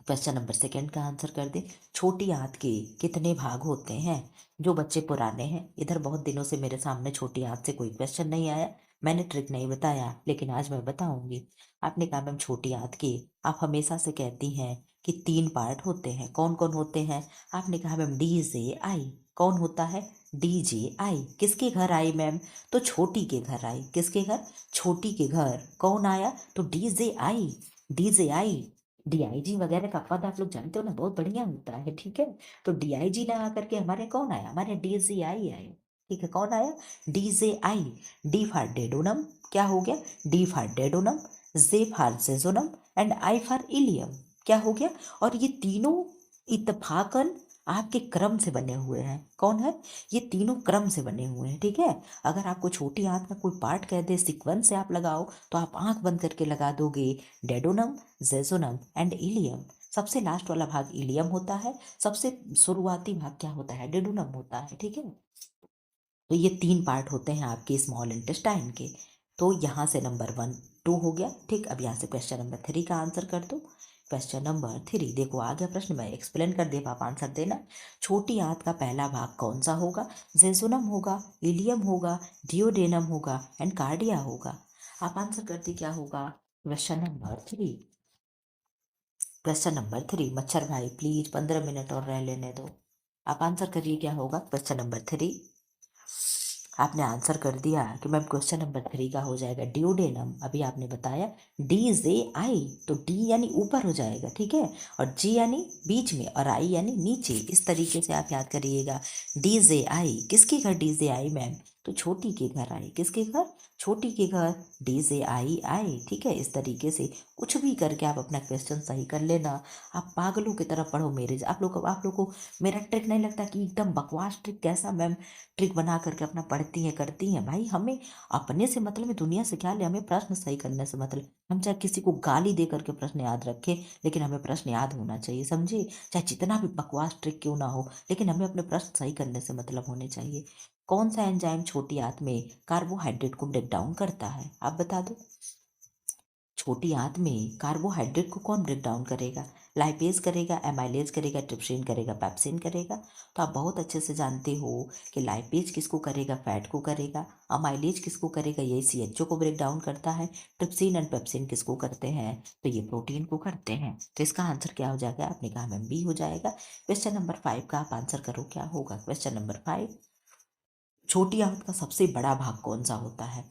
क्वेश्चन नंबर सेकंड का आंसर कर दे। छोटी आंत के कितने भाग होते हैं? जो बच्चे पुराने हैं, इधर बहुत दिनों से मेरे सामने छोटी आंत से कोई क्वेश्चन नहीं आया, मैंने ट्रिक नहीं बताया, लेकिन आज मैं बताऊंगी। आपने कहा मैम छोटी आंत के, आप हमेशा से कहती हैं कि 3 पार्ट होते हैं, कौन कौन होते हैं? आपने कहा मैम डी जे आई। कौन होता है? डी जे आई। किसके घर आई मैम? तो छोटी के घर आई। किसके घर? छोटी के घर। कौन आया? तो डी जे आई। डी जे आई, डीआईजी वगैरह का पद आप लोग जानते हो ना, बहुत बढ़िया होता है, ठीक है। तो डीआईजी ना आकर के हमारे कौन आया? हमारे डीजीआई आए, ठीक है। कौन आया? डीजेआई। डी फॉर डेडोनम, क्या हो गया? D for duodenum, J for jejunum and I for ileum, क्या हो गया? और ये तीनों इत्तेफाकन आपके क्रम से बने हुए हैं। कौन है? ये तीनों क्रम से बने हुए हैं, ठीक है। अगर आपको छोटी आंत का कोई पार्ट कह दे सीक्वेंस से आप लगाओ, तो आप आंख बंद करके लगा दोगे डेडोनम, जेजोनम एंड इलियम। सबसे लास्ट वाला भाग इलियम होता है, सबसे शुरुआती भाग क्या होता है? डेडोनम होता है, ठीक है। तो ये तीन पार्ट होते हैं आपके स्मॉल इंटेस्टाइन के। तो यहाँ से नंबर 1 2 हो गया, ठीक। अब यहाँ से क्वेश्चन नंबर 3 का आंसर कर दो। क्वेश्चन नंबर 3 देखो आ गया प्रश्न, मैं एक्सप्लेन कर दे, आप आंसर देना। छोटी आंत का पहला भाग कौन सा होगा? जेजुनम होगा, इलियम होगा, डियोडेनम होगा एंड कार्डिया होगा। आप आंसर कर दी क्या होगा? क्वेश्चन नंबर 3 मच्छर भाई प्लीज 15 मिनट और रह लेने दो। आप आंसर करिए क्या होगा क्वेश्चन नंबर 3। आपने आंसर कर दिया कि मैम क्वेश्चन नंबर 3 का हो जाएगा ड्यूडेनम। अभी आपने बताया DJI, तो डी यानी ऊपर हो जाएगा, ठीक है, और जी यानी बीच में और आई यानी नीचे। इस तरीके से आप याद करिएगा। DJI किसके घर? DJI मैम तो छोटी के घर आई। किसके घर? छोटी के घर। DJI आए, ठीक है। इस तरीके से कुछ भी करके आप अपना क्वेश्चन सही कर लेना। आप पागलों की तरह पढ़ो मेरे। आप लोग को मेरा ट्रिक नहीं लगता कि एकदम बकवास ट्रिक? कैसा मैम ट्रिक बना करके अपना पढ़ती हैं करती हैं? भाई हमें अपने से मतलब है, दुनिया से क्या ले, हमें प्रश्न सही करने से मतलब। हम चाहे किसी को गाली दे करके प्रश्न याद रखें, लेकिन हमें प्रश्न याद होना चाहिए, समझे? चाहे जितना भी बकवास ट्रिक क्यों ना हो, लेकिन हमें अपने प्रश्न सही करने से मतलब होने चाहिए। कौन सा एंजाइम छोटी आंत में कार्बोहाइड्रेट को ब्रेक डाउन करता है? आप बता दो। छोटी आंत में कार्बोहाइड्रेट को कौन ब्रेक डाउन करेगा? लाइपेज करेगा, एमाइलेज करेगा, ट्रिप्सिन करेगा, पेप्सिन करेगा? तो आप बहुत अच्छे से जानते हो कि लाइपेज किसको करेगा? फैट को करेगा। अमाइलेज किसको करेगा? ये CHO को ब्रेक डाउन करता है। ट्रिप्सिन एंड पेप्सिन किसको करते हैं? तो ये प्रोटीन को करते हैं। तो इसका आंसर क्या हो जाएगा? आपने कहा मैम बी हो जाएगा। क्वेश्चन नंबर 5 का आप आंसर करो क्या होगा? क्वेश्चन नंबर 5 छोटी आंत का सबसे बड़ा भाग कौन सा होता है?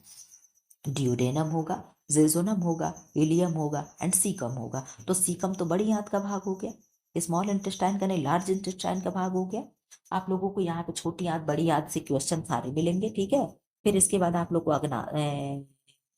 ड्यूडेनम होगा, जेजोनम होगा, इलियम होगा एंड सीकम होगा। तो सीकम तो बड़ी आंत का भाग हो गया, स्मॉल इंटेस्टाइन का नहीं, लार्ज इंटेस्टाइन का भाग हो गया। आप लोगों को यहाँ पे छोटी आंत बड़ी आंत से क्वेश्चन सारे मिलेंगे, ठीक है। फिर इसके बाद आप लोग को अगना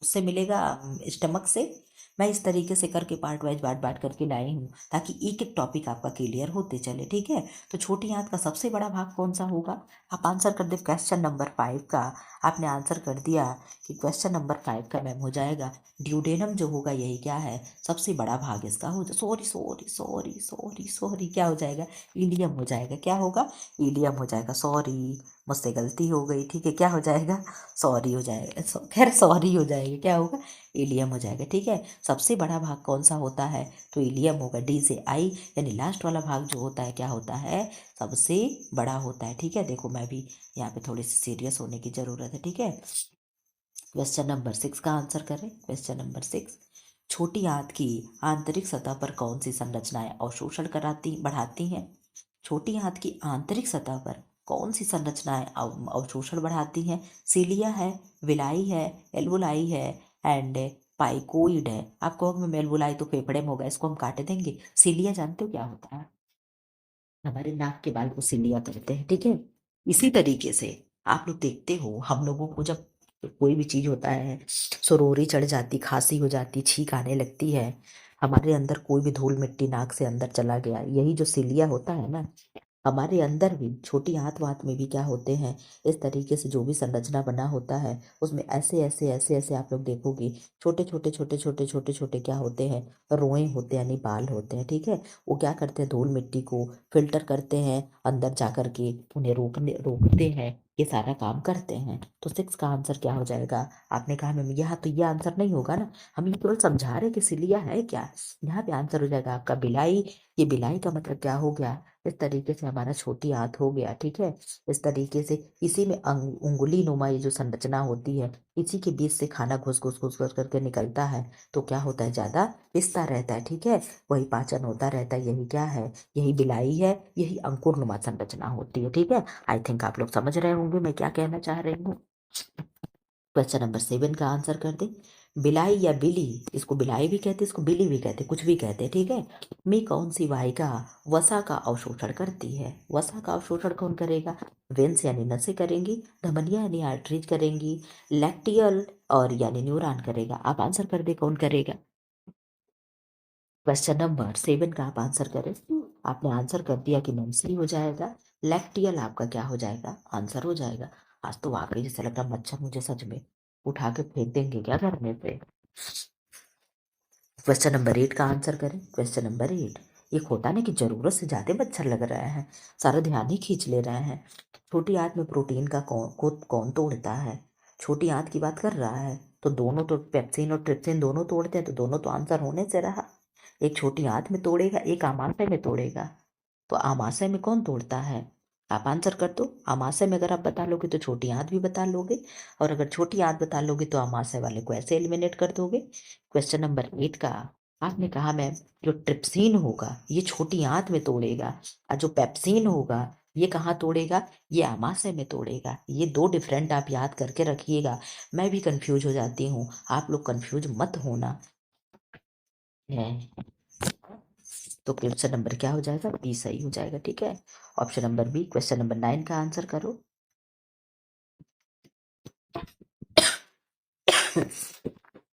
उससे मिलेगा स्टमक से। मैं इस तरीके से करके पार्ट वाइज बांट बांट करके लाई हूँ, ताकि एक एक टॉपिक आपका क्लियर होते चले, ठीक है। तो छोटी आंत का सबसे बड़ा भाग कौन सा होगा? आप आंसर कर दे क्वेश्चन नंबर 5 का। आपने आंसर कर दिया कि क्वेश्चन नंबर 5 का मैम हो जाएगा ड्यूडेनम जो होगा, यही क्या है? सबसे बड़ा भाग इसका हो। Sorry sorry sorry sorry sorry, क्या हो जाएगा? इलियम हो जाएगा। क्या होगा? इलियम हो जाएगा। सॉरी, मुझसे गलती हो गई, ठीक है। क्या हो जाएगा? सॉरी हो जाएगा, खैर सॉरी हो जाएगा। क्या होगा? इलियम हो जाएगा, ठीक है। सबसे बड़ा भाग कौन सा होता है? तो इलियम होगा। DJI यानी लास्ट वाला भाग जो होता है क्या होता है? सबसे बड़ा होता है, ठीक है। देखो मैं भी यहाँ पे थोड़ी सी सीरियस होने की ज़रूरत है, ठीक है। क्वेश्चन नंबर 6 का आंसर करें। क्वेश्चन नंबर 6 छोटी आंत की आंतरिक सतह पर कौन सी संरचनाएं अवशोषण कराती बढ़ाती हैं? छोटी आंत की आंतरिक सतह पर कौन सी संरचनाएं अवशोषण बढ़ाती हैं? सीलिया है, विलाई है, एल्वोलाई है एंड पाइकोइड है। आप कहोगे मैं एल्वोलाई तो फेफड़े में होगा, इसको हम काट देंगे। सीलिया जानते हो क्या होता है? हमारे नाक के बाल को सिलिया कहते हैं, ठीक है। इसी तरीके से आप लोग देखते हो, हम लोगों को जब कोई भी चीज होता है, सुरोरी चढ़ जाती, खांसी हो जाती, छींक आने लगती है, हमारे अंदर कोई भी धूल मिट्टी नाक से अंदर चला गया, यही जो सिलिया होता है ना, हमारे अंदर भी छोटी आंत वात में भी क्या होते हैं, इस तरीके से जो भी संरचना बना होता है उसमें ऐसे ऐसे ऐसे ऐसे आप लोग देखोगे छोटे छोटे छोटे छोटे छोटे छोटे क्या होते हैं, रोए होते हैं, यानी बाल होते हैं, ठीक है। वो क्या करते हैं, धूल मिट्टी को फिल्टर करते हैं, अंदर जा कर के उन्हें रोकते हैं, ये सारा काम करते हैं। तो 6 का आंसर क्या हो जाएगा? आपने कहा मैम यहाँ तो ये आंसर नहीं होगा ना, हम ये केवल समझा रहे कि सिलिया है क्या। यहाँ पे आंसर हो जाएगा आपका बिलाई। ये बिलाई का मतलब क्या हो गया? इस तरीके से हमारा छोटी आंत हो गया, ठीक है। इस तरीके से इसी में उंगली नुमा ये जो संरचना होती है, इसी के बीच से खाना घुस घुस घुस घुस करके निकलता है, तो क्या होता है, ज्यादा पिसता रहता है, ठीक है। वही पाचन होता रहता है, यही क्या है, यही बिलाई है, यही अंकुर नुमा संरचना होती है, ठीक है। आई थिंक आप लोग समझ रहे होंगे मैं क्या कहना चाह रही हूँ। क्वेश्चन नंबर 7 का आंसर कर दे। बिलाई या बिली, इसको बिलाई भी कहते, इसको बिली भी कहते, कुछ भी कहते, ठीक है। में कौन सी वाहिका वसा का अवशोषण करती है? वसा का अवशोषण कौन करेगा? वेन्स यानी नसें करेंगी, धमनियां यानी आर्टरीज करेंगी, लैक्टियल और यानी न्यूरॉन करेगा। आप आंसर कर दे कौन करेगा? क्वेश्चन नंबर 7 का आप आंसर करें। आपने आंसर कर दिया कि मैम सही हो जाएगा। लैक्टियल आपका क्या हो जाएगा, आंसर हो जाएगा। आज तो वाकई जैसा लग रहा मच्छर मुझे सच में उठा के फेंक देंगे क्या घर में पे। क्वेश्चन नंबर 8 का आंसर करें। क्वेश्चन नंबर 8, एक होता ना कि जरूरत से ज्यादा मच्छर लग रहा है, सारा ध्यान ही खींच ले रहे हैं। छोटी आंत में प्रोटीन का कौन तोड़ता है। छोटी आंत की बात कर रहा है तो दोनों तो पेप्सिन और ट्रिप्सिन दोनों तोड़ते हैं, तो दोनों तो आंसर होने से रहा। एक छोटी आंत में तोड़ेगा, एक आमाशय में तोड़ेगा। तो आमाशय में कौन तोड़ता है, आप आंसर कर दो। आमाशय में अगर आप बता लोगे तो छोटी आंत भी बता लोगे, और अगर छोटी आंत बता लोगे तो आमाशय वाले को ऐसे एलिमिनेट कर दोगे। क्वेश्चन नंबर 8 का आपने कहा मैम जो ट्रिप्सिन होगा ये छोटी आंत में तोड़ेगा, और जो पेप्सिन होगा ये कहाँ तोड़ेगा, ये आमाशय में तोड़ेगा। ये दो डिफरेंट आप याद करके रखिएगा। मैं भी कंफ्यूज हो जाती हूँ, आप लोग कंफ्यूज मत होना है। तो क्वेश्चन नंबर क्या हो जाएगा, बी सही हो जाएगा। ठीक है, option number B. Question number 9 का आंसर करो।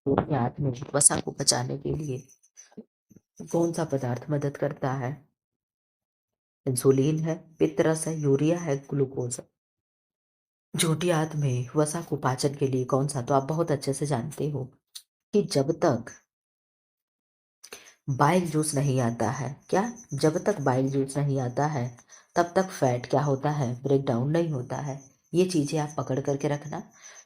पूरे हाथ में वसा को बचाने के लिए कौन सा पदार्थ मदद करता है। इंसुलिन है, पित्तरस है, यूरिया है, ग्लूकोज है। छोटी आंत में वसा को पाचन के लिए कौन सा, तो आप बहुत अच्छे से जानते हो कि जब तक बाइल जूस नहीं आता है, क्या, जब तक बाइल जूस नहीं आता है तब तक फैट क्या होता है, ब्रेक डाउन नहीं होता है। ये चीज़ें आप पकड़ करके रखना।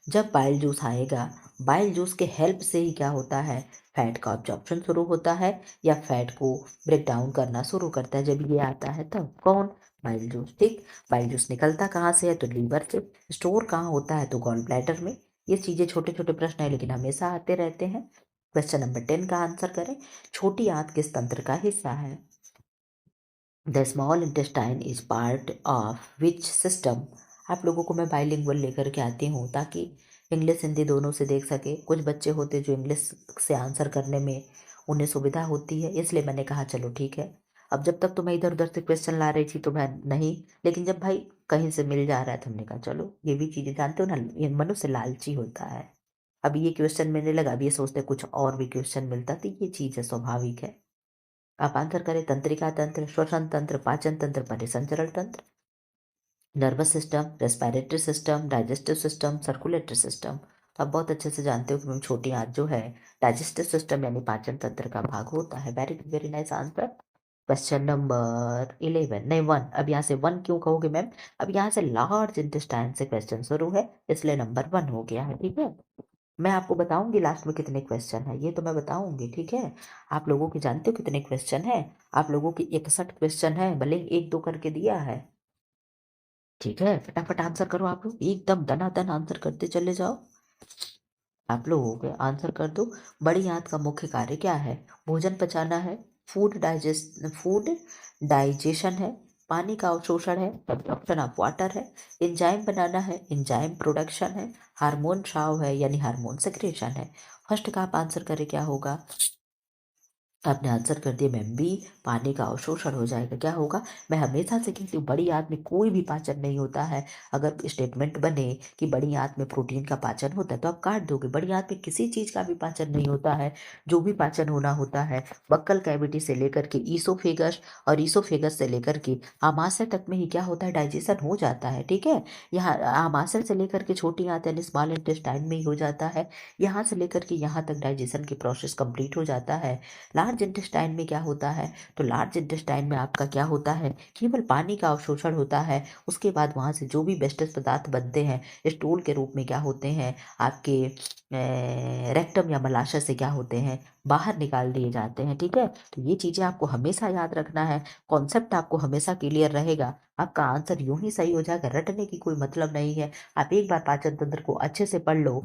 जब बाइल जूस आएगा, बाइल जूस के हेल्प से ही क्या होता है, फैट का ऑब्जॉर्प्शन शुरू होता है या फैट को ब्रेक डाउन करना शुरू करता है। जब ये आता है तब कौन, बाइल जूस। ठीक, बाइल जूस निकलता कहाँ से है, तो लीवर से। स्टोर कहाँ होता है, तो गॉल ब्लैडर में। ये चीज़ें छोटे छोटे प्रश्न है लेकिन हमेशा आते रहते हैं। क्वेश्चन नंबर 10 का आंसर करें। छोटी आंत किस तंत्र का हिस्सा है। The small intestine is part of which system. आप लोगों को मैं बाइलिंगुअल लेकर के आती हूँ ताकि इंग्लिश हिंदी दोनों से देख सके। कुछ बच्चे होते जो इंग्लिश से आंसर करने में उन्हें सुविधा होती है, इसलिए मैंने कहा चलो ठीक है। अब जब तक तो मैं इधर उधर से क्वेश्चन ला रही थी तो मैं नहीं, लेकिन जब भाई कहीं से मिल जा रहा है तो हमने कहा चलो ये भी चीज़ें जानते हो ना, ये मनुष्य लालची होता है। अब ये क्वेश्चन मिलने लगा, अब ये सोचते कुछ और भी क्वेश्चन मिलता, तो ये चीज़ है, स्वाभाविक है। आप आंसर करें। तंत्रिका तंत्र, श्वसन तंत्र, पाचन तंत्र, परिसंचरण तंत्र, nervous system, respiratory system, digestive system, circulatory system. तो आप बहुत अच्छे से जानते हो कि मैम छोटी आंत जो है डाइजेस्टिव सिस्टम यानी पाचन तंत्र का भाग होता है। Very very nice answer. Question number 11, नहीं 1, अब यहाँ से 1 क्यों कहोगे मैम, अब यहाँ से लार्ज इंटेस्टाइन से क्वेश्चन शुरू है इसलिए नंबर 1 हो गया है। ठीक है, मैं आपको बताऊंगी लास्ट में कितने क्वेश्चन है, ये तो मैं बताऊंगी। ठीक है, आप लोगों के जानते हो कितने क्वेश्चन है, आप लोगों की 61 क्वेश्चन है, भले ही 1 2 करके दिया है। ठीक है, फटाफट आंसर करो आप लोग, एकदम दनादन आंसर करते चले जाओ। आप लोग हो गए, आंसर कर दो। बड़ी आंत का मुख्य कार्य क्या है, भोजन पचाना है, फूड डाइजेशन है, पानी का अवशोषण है, कंजप्शन ऑफ वाटर है, एंजाइम बनाना है, एंजाइम प्रोडक्शन है, हार्मोन स्राव है यानी हार्मोन सेक्रेशन है। फर्स्ट का आप आंसर करें क्या होगा, आपने आंसर कर दिया मैम बी, पानी का अवशोषण हो जाएगा। क्या होगा, मैं हमेशा से कहती हूँ बड़ी आंत में कोई भी पाचन नहीं होता है। अगर स्टेटमेंट बने कि बड़ी आंत में प्रोटीन का पाचन होता है तो आप काट दोगे। बड़ी आंत में किसी चीज का भी पाचन नहीं होता है। जो भी पाचन होना होता है बक्कल कैविटी से लेकर के ईसोफेगस, और ईसोफेगस से लेकर के आमाशय तक में ही क्या होता है, डाइजेशन हो जाता है। ठीक है, यहाँ आमाशय से लेकर के छोटी आंत यानी स्मॉल इंटेस्टाइन में ही हो जाता है। यहाँ से लेकर के यहाँ तक डाइजेशन की प्रोसेस कंप्लीट हो जाता है। लार्ज इंटेस्टाइन में क्या होता है, तो लार्ज इंटेस्टाइन में आपका क्या होता है, केवल पानी का अवशोषण होता है। उसके बाद वहाँ से जो भी वेस्टेज पदार्थ बनते हैं स्टूल के रूप में क्या होते हैं, आपके रेक्टम या मलाशय से क्या होते हैं, बाहर निकाल दिए जाते हैं। ठीक है, तो ये चीज़ें आपको हमेशा याद रखना है, कॉन्सेप्ट आपको हमेशा क्लियर रहेगा। आपका आंसर यूं ही सही हो जाएगा, रटने की कोई मतलब नहीं है। आप एक बार पाचन तंत्र को अच्छे से पढ़ लो।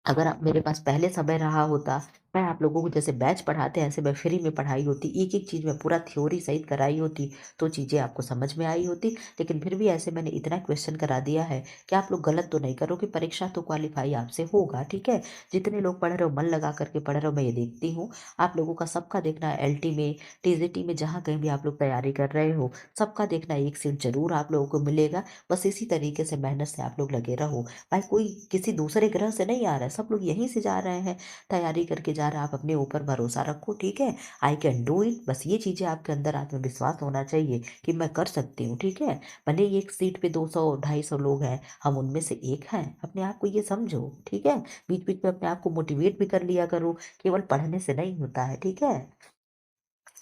अगर आप मेरे पास पहले समय रहा होता, मैं आप लोगों को जैसे बैच पढ़ाते हैं ऐसे मैं फ्री में पढ़ाई होती, एक एक चीज़ में पूरा थ्योरी सहित कराई होती तो चीज़ें आपको समझ में आई होती। लेकिन फिर भी ऐसे मैंने इतना क्वेश्चन करा दिया है कि आप लोग गलत तो नहीं करोगे, परीक्षा तो क्वालिफाई आपसे होगा। ठीक है, जितने लोग पढ़ रहे हो मन लगा करके पढ़ रहे हो, मैं ये देखती हूँ। आप लोगों का सबका देखना है, LT में, TGT में, जहाँ कहीं भी आप लोग तैयारी कर रहे हो सबका देखना एक सीट जरूर आप लोगों को मिलेगा। बस इसी तरीके से मेहनत से आप लोग लगे रहो। भाई कोई किसी दूसरे ग्रह से नहीं आ रहा है, सब लोग यहीं से जा रहे हैं, तैयारी करके जा रहा, आप अपने ऊपर भरोसा रखो, ठीक है। आई कैन डू इट, बस ये चीज़ें आपके अंदर आत्मविश्वास होना चाहिए कि मैं कर सकती हूँ, ठीक है। भले ही एक सीट पे 200-250 लोग हैं, हम उनमें से एक हैं, अपने आप को ये समझो, ठीक है। बीच बीच में अपने आप को मोटिवेट भी कर लिया करो, केवल पढ़ने से नहीं होता है, ठीक है।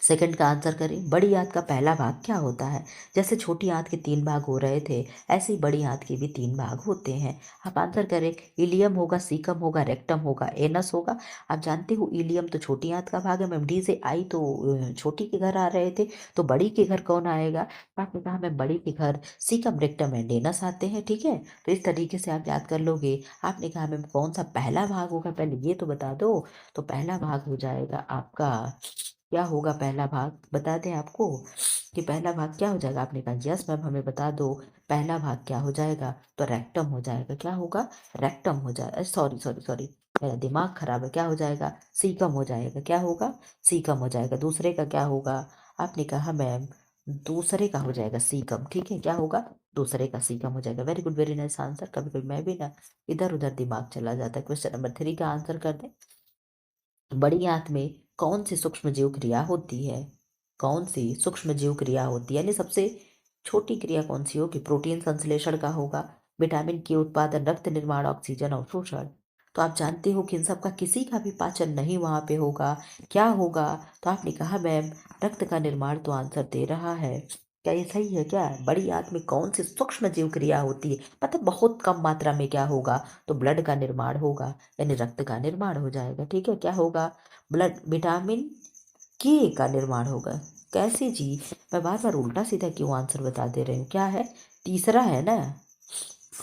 सेकंड का आंसर करें, बड़ी आंत का पहला भाग क्या होता है। जैसे छोटी आंत के 3 भाग हो रहे थे, ऐसे ही बड़ी आंत के भी 3 भाग होते हैं। आप आंसर करें, इलियम होगा, सीकम होगा, रेक्टम होगा, एनस होगा। आप जानते हो इलियम तो छोटी आंत का भाग है, मैम डी से आई तो छोटी के घर आ रहे थे, तो बड़ी के घर कौन आएगा। आपने कहा मैम बड़ी के घर सीकम, रेक्टम एंड एनस आते हैं, ठीक है। तो इस तरीके से आप याद कर लोगे। आपने कहा मैम कौन सा पहला भाग होगा, पहले ये तो बता दो। तो पहला भाग हो जाएगा आपका, क्या होगा पहला भाग, बता दें आपको कि पहला भाग क्या हो जाएगा। आपने कहा यस मैम हमें बता दो, पहला भाग क्या हो जाएगा। तो रेक्टम हो जाएगा, क्या होगा, रेक्टम हो जाएगा। सॉरी सॉरी सॉरी, मेरा दिमाग खराब है, क्या हो जाएगा, सीकम हो जाएगा, क्या होगा, सीकम हो जाएगा। दूसरे का क्या होगा, आपने कहा मैम दूसरे का हो जाएगा सीकम, ठीक है, क्या होगा, दूसरे का सीकम हो जाएगा। Very good, very nice answer. कभी कभी मैं भी ना इधर उधर दिमाग चला जाता है। क्वेश्चन नंबर 3 का आंसर कर दें, बड़ी आंत में कौन सी सूक्ष्म जीव क्रिया होती है। कौन सी सूक्ष्म जीव क्रिया होती है, यानी सबसे छोटी क्रिया कौन सी होगी। प्रोटीन संश्लेषण का होगा, विटामिन के उत्पादन, रक्त निर्माण, ऑक्सीजन अवशोषण। तो आप जानते हो कि इन सब का किसी का भी पाचन नहीं वहां पे होगा, क्या होगा। तो आपने कहा मैम रक्त का निर्माण, तो आंसर दे रहा है। क्या ये सही है क्या, बड़ी आंत में कौन सी सूक्ष्म जीव क्रिया होती है, मतलब बहुत कम मात्रा में क्या होगा, तो ब्लड का निर्माण होगा, यानी रक्त का निर्माण हो जाएगा, ठीक है। क्या होगा, ब्लड, विटामिन के का निर्माण होगा। कैसे जी, मैं बार बार उल्टा सीधा क्यों आंसर बता दे रही हूँ। क्या है, तीसरा है ना।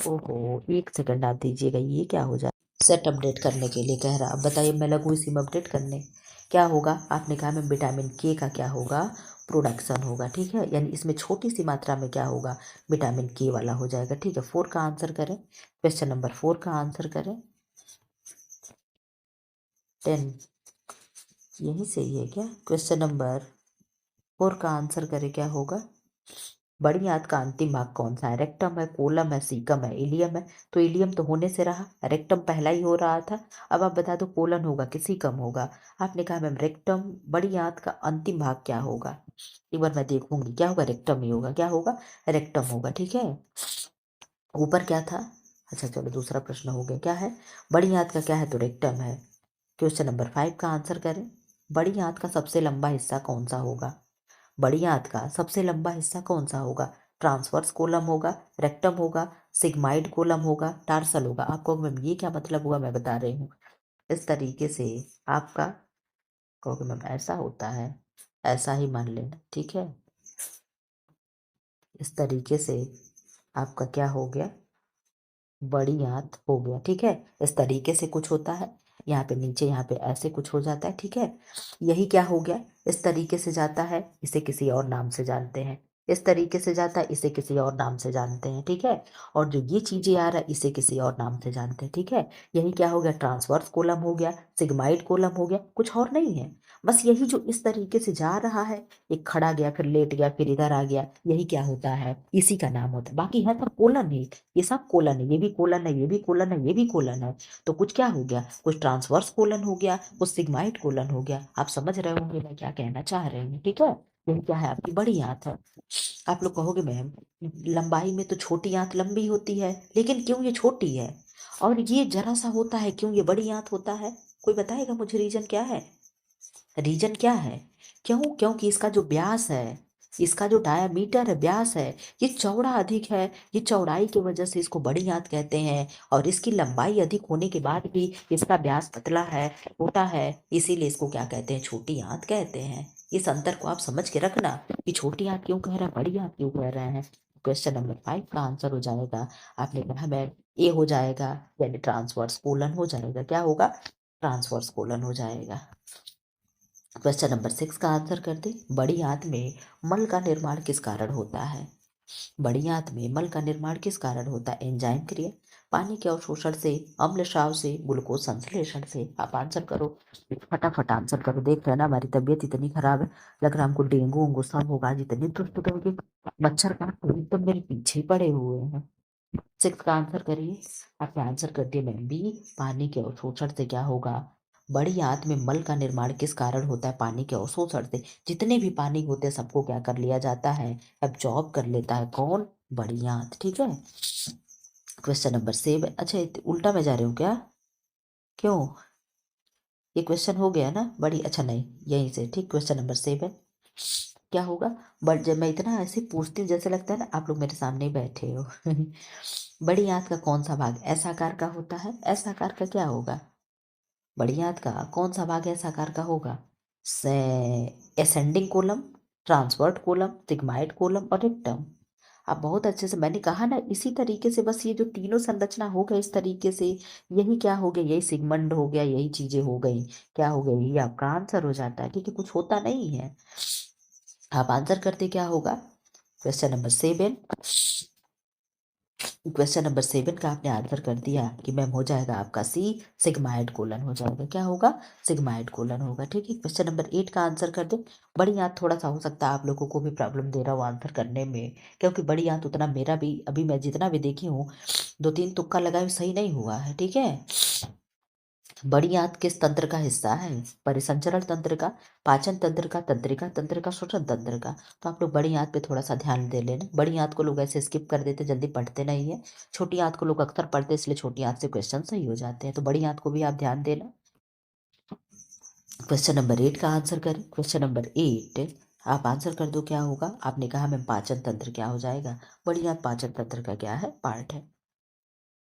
ओहो, एक सेकंड आप दीजिएगा, ये क्या हो जाए, सेट अपडेट करने के लिए कह रहा। अब बताइए, मैं लगूँ इसी में अपडेट करने। क्या होगा, आपने कहा मैं विटामिन के का क्या होगा, प्रोडक्शन होगा, ठीक है। यानी इसमें छोटी सी मात्रा में क्या होगा, विटामिन के वाला हो जाएगा, ठीक है। 4 का आंसर करें, क्वेश्चन नंबर 4 का आंसर करें। 10 यही सही है क्या, क्वेश्चन नंबर 4 का आंसर करें, क्या होगा। बड़ी आंत का अंतिम भाग कौन सा है, रेक्टम है, कोलम है, सीकम है, इलियम है। तो इलियम तो होने से रहा, रेक्टम पहला ही हो रहा था। अब आप बता दो कोलन होगा कि सीकम होगा। आपने कहा मैम रेक्टम, बड़ी आंत का अंतिम भाग क्या होगा। एक बार मैं देखूंगी, क्या होगा, रेक्टम ही होगा, क्या होगा, रेक्टम होगा, ठीक है। ऊपर क्या था, अच्छा चलो दूसरा प्रश्न हो गया, क्या है, बड़ी आंत का क्या है, तो रेक्टम है। क्वेश्चन नंबर 5 का आंसर करें, बड़ी आंत का सबसे लंबा हिस्सा कौन सा होगा। बड़ी आंत का सबसे लंबा हिस्सा कौन सा होगा, ट्रांसवर्स कोलम होगा, रेक्टम होगा, सिग्माइड कोलम होगा, टार्सल होगा। आपको मैम ये क्या मतलब हुआ, मैं बता रही हूँ। इस तरीके से आपका कहोगे मैम ऐसा होता है, ऐसा ही मान लेना, ठीक है। इस तरीके से आपका क्या हो गया, बड़ी आंत हो गया, ठीक है। इस तरीके से कुछ होता है, यहाँ पे नीचे, यहाँ पे ऐसे कुछ हो जाता है, ठीक है। यही क्या हो गया, इस तरीके से जाता है, इसे किसी और नाम से जानते हैं। इस तरीके से जाता है, इसे किसी और नाम से जानते हैं, ठीक है। और जो ये चीजें आ रहा है, इसे किसी और नाम से जानते हैं, ठीक है। यही क्या हो गया, ट्रांसवर्स कोलम हो गया, सिग्माइड कोलम हो गया, कुछ और नहीं है। बस यही जो इस तरीके से जा रहा है, एक खड़ा गया, फिर लेट गया, फिर इधर आ गया, यही क्या होता है, इसी का नाम होता है। बाकी है सब कोलन ही, ये सब कोलन है, ये भी कोलन है, ये भी कोलन है, ये भी कोलन है। तो कुछ क्या हो गया, कुछ ट्रांसवर्स कोलन हो गया, कुछ सिग्माइड कोलन हो गया। आप समझ रहे होंगे मैं क्या कहना चाह रही हूँ, ठीक है। यही क्या है, आपकी बड़ी आंत है। आप लोग कहोगे मैम लंबाई में तो छोटी आंत लंबी होती है, लेकिन क्यों ये छोटी है, और ये जरा सा होता है, क्यों ये बड़ी आंत होता है। कोई बताएगा मुझे, रीजन क्या है, रीजन क्या है। क्यों, क्योंकि इसका जो व्यास है, इसका जो डायामीटर है, व्यास है, ये चौड़ा अधिक है। ये चौड़ाई की वजह से इसको बड़ी आंत कहते हैं, और इसकी लंबाई अधिक होने के बाद भी इसका व्यास पतला है, छोटा है, इसीलिए इसको क्या कहते हैं, छोटी आंत कहते हैं। इस अंतर को आप समझ के रखना कि छोटी आंत क्यों कह रहे हैं, बड़ी आंत क्यों कह रहे हैं। क्वेश्चन नंबर 5 का आंसर हो जाएगा, आपने कहा मैं ए हो जाएगा, यानी ट्रांसवर्स कोलन हो जाएगा। क्या होगा, ट्रांसवर्स कोलन हो जाएगा। क्वेश्चन नंबर 6 का आंसर कर दे, बड़ी आंत में मल का निर्माण किस कारण होता है। बड़ी आंत में मल का निर्माण किस कारण होता है, एंजाइम क्रिया, पानी के अवशोषण से, अम्ल स्राव से, ग्लूकोज संश्लेषण से। आप आंसर करो, फटाफट आंसर करो। देख रहे हैं ना हमारी तबीयत इतनी खराब है, लग रहा है हमको डेंगू उंगू सब होगा। आज इतनी दुष्ट होगी, मच्छर काट के एकदम मेरे पीछे ही पड़े हुए हैं। 6 का आंसर करिए। आपने आंसर कर दिया मैम बी, पानी के अवशोषण से क्या होगा, बड़ी आंत में मल का निर्माण किस कारण होता है? पानी के अवशोषण से। जितने भी पानी होते हैं सबको क्या कर लिया जाता है? एब्जॉर्ब कर लेता है। कौन? बड़ी आंत। ठीक है। Question number 7। अच्छा उल्टा में जा रहे हो क्या? क्यों? ये क्वेश्चन हो गया ना बड़ी? अच्छा नहीं, यहीं से ठीक। क्वेश्चन नंबर 7 क्या होगा? बट जब मैं इतना ऐसे पूछती हूँ जैसे लगता है ना आप लोग मेरे सामने ही बैठे हो। बड़ी आंत का कौन सा भाग ऐसा आकार का होता है? ऐसा आकार का क्या होगा? बड़ी आंत का कौन सा भाग ऐसा आकार का होगा? से एसेंडिंग कोलम, ट्रांसवर्ट कोलम, सिग्माइड कोलम और रेक्टम। आप बहुत अच्छे से, मैंने कहा ना इसी तरीके से, बस ये जो तीनों संरचना हो गए इस तरीके से, यही क्या हो गया? यही सिगमंड हो गया, यही चीजें हो गई। क्या हो गई? यही आपका आंसर हो जाता है। ठीक है, कुछ होता नहीं है। आप आंसर करते क्या होगा? Question number 7। क्वेश्चन नंबर 7 का आपने आंसर कर दिया कि मैम हो जाएगा आपका सी, सिग्माइड कोलन हो जाएगा। क्या होगा? सिग्माइड कोलन होगा। ठीक है। क्वेश्चन नंबर 8 का आंसर कर दे। बड़ी आंत थोड़ा सा हो सकता है आप लोगों को भी प्रॉब्लम दे रहा हूँ आंसर करने में, क्योंकि बड़ी आंत उतना मेरा भी अभी मैं जितना भी देखी हूँ 2-3 तुक्का लगाए सही नहीं हुआ है। ठीक है। बड़ी आंत किस तंत्र का हिस्सा है? परिसंचरण तंत्र का, पाचन तंत्र का, तंत्रिका तंत्र का, श्वसन तंत्र का। तो आप लोग बड़ी आंत पे थोड़ा सा ध्यान दे लेना। बड़ी आंत को लोग ऐसे स्किप कर देते, जल्दी पढ़ते नहीं है। छोटी आंत को लोग अक्सर पढ़ते, इसलिए छोटी आंत से क्वेश्चन सही हो जाते हैं। तो बड़ी आंत को भी आप ध्यान देना। क्वेश्चन नंबर 8 का आंसर करें। क्वेश्चन नंबर 8 आप आंसर कर दो। क्या होगा? आपने कहा मैम पाचन तंत्र। क्या हो जाएगा? बड़ी आंत पाचन तंत्र का क्या है? पार्ट है।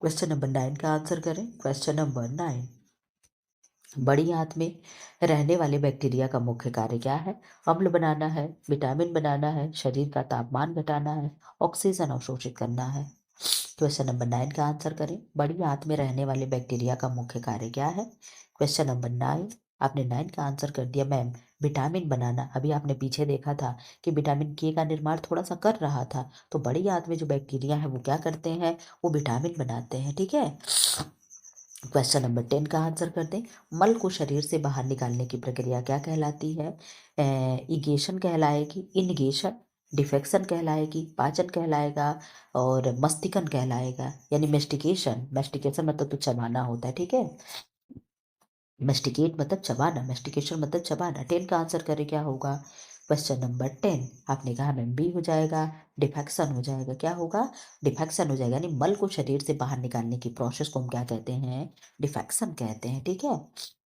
क्वेश्चन नंबर 9 का आंसर करें। क्वेश्चन नंबर 9 बड़ी आंत में रहने वाले बैक्टीरिया का मुख्य कार्य क्या है? अम्ल बनाना है, विटामिन बनाना है, शरीर का तापमान घटाना है, ऑक्सीजन अवशोषित करना है। क्वेश्चन नंबर 9 का आंसर करें। बड़ी आंत में रहने वाले बैक्टीरिया का मुख्य कार्य क्या है? Question number 9। आपने 9 का आंसर कर दिया मैम विटामिन बनाना। अभी आपने पीछे देखा था कि विटामिन के का निर्माण थोड़ा सा कर रहा था। तो बड़ी आंत में जो बैक्टीरिया है वो क्या करते हैं? वो विटामिन बनाते हैं। ठीक है। क्वेश्चन नंबर 10 का आंसर कर दें। मल को शरीर से बाहर निकालने की प्रक्रिया क्या कहलाती है? इगेशन कहलाएगी, इनगेशन, डिफेक्शन कहलाएगी, पाचन कहलाएगा और मस्तिकन कहलाएगा, यानी मेस्टिकेशन। मेस्टिकेशन मतलब तो चबाना होता है। ठीक है। मेस्टिकेट मतलब चबाना, मेस्टिकेशन मतलब चबाना। 10 का आंसर करें क्या होगा? क्वेश्चन नंबर 10 आपने कहा मैम बी हो जाएगा, डिफेक्शन हो जाएगा। क्या होगा? डिफेक्शन हो जाएगा, यानी मल को शरीर से बाहर निकालने की प्रोसेस को हम क्या कहते हैं? डिफेक्शन कहते हैं। ठीक है।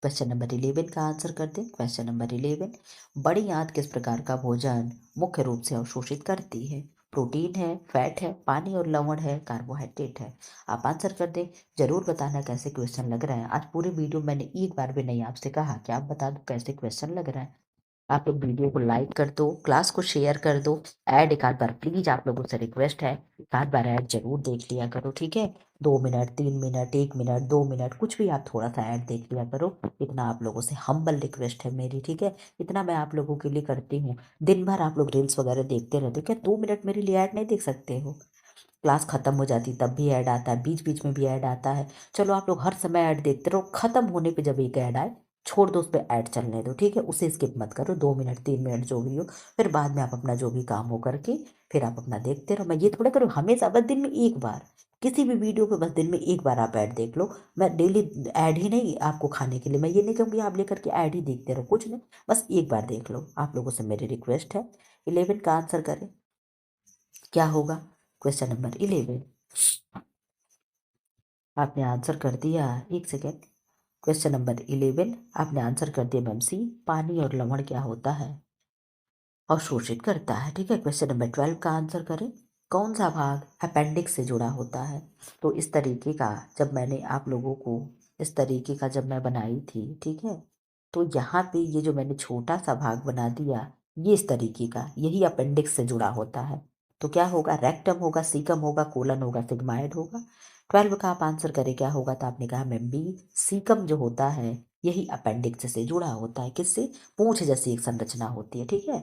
क्वेश्चन नंबर 11 का आंसर करते हैं। क्वेश्चन नंबर 11 बड़ी आंत किस प्रकार का भोजन मुख्य रूप से अवशोषित करती है? प्रोटीन है, फैट है, पानी और लवण है, कार्बोहाइड्रेट है। आप आंसर कर दें। जरूर बताना कैसे क्वेश्चन लग रहा है। आज पूरे वीडियो मैंने एक बार भी नहीं आपसे कहा कि आप बता दो कैसे क्वेश्चन लग रहा है। आप लोग वीडियो को लाइक कर दो, क्लास को शेयर कर दो। ऐड एक आध बार प्लीज आप लोगों से रिक्वेस्ट है, एक आध बार ऐड जरूर देख लिया करो। ठीक है। 2 मिनट, 3 मिनट, 1 मिनट, 2 मिनट, कुछ भी आप थोड़ा सा ऐड देख लिया करो। इतना आप लोगों से हम्बल रिक्वेस्ट है मेरी। ठीक है। इतना मैं आप लोगों के लिए करती हूँ। दिन भर आप लोग रील्स वगैरह देखते रहते हो, क्या 2 मिनट मेरे लिए ऐड नहीं देख सकते हो? क्लास खत्म हो जाती तब भी ऐड आता है, बीच बीच में भी ऐड आता है। चलो आप लोग हर समय ऐड देखते रहो, खत्म होने पे जब एक ऐड आए छोड़ दो, उस पर ऐड चलने दो। ठीक है। उसे स्किप मत करो। 2 मिनट, 3 मिनट जो भी हो, फिर बाद में आप अपना जो भी काम हो करके फिर आप अपना देखते रहो। मैं ये थोड़ा करूँ हमेशा, बस दिन में एक बार किसी भी वीडियो पे बस दिन में एक बार आप ऐड देख लो। मैं डेली ऐड ही नहीं आपको खाने के लिए, मैं ये नहीं कहूँगी आप लेकर के ऐड ही देखते रहो, कुछ नहीं, बस एक बार देख लो। आप लोगों से मेरी रिक्वेस्ट है। 11 का आंसर करें। क्या होगा? क्वेश्चन नंबर 11 आपने आंसर कर दिया। एक सेकेंड। क्वेश्चन नंबर 11 आपने आंसर कर दिया मैम सी, पानी और लवण क्या होता है? अवशोषित करता है। ठीक है। क्वेश्चन नंबर 12 का आंसर करें। कौन सा भाग अपेंडिक्स से जुड़ा होता है? तो इस तरीके का जब मैंने आप लोगों को इस तरीके का जब मैं बनाई थी, ठीक है, तो यहाँ पे ये जो मैंने छोटा सा भाग बना दिया, ये इस तरीके का, यही अपेंडिक्स से जुड़ा होता है। तो क्या होगा? रेक्टम होगा, सीकम होगा, कोलन होगा, सिग्माइड होगा। 12 का आप आंसर करें क्या होगा? तो आपने कहा मैम बी, सीकम जो होता है यही अपेंडिक्स से जुड़ा होता है। किससे? पूंछ जैसी एक संरचना होती है। ठीक है।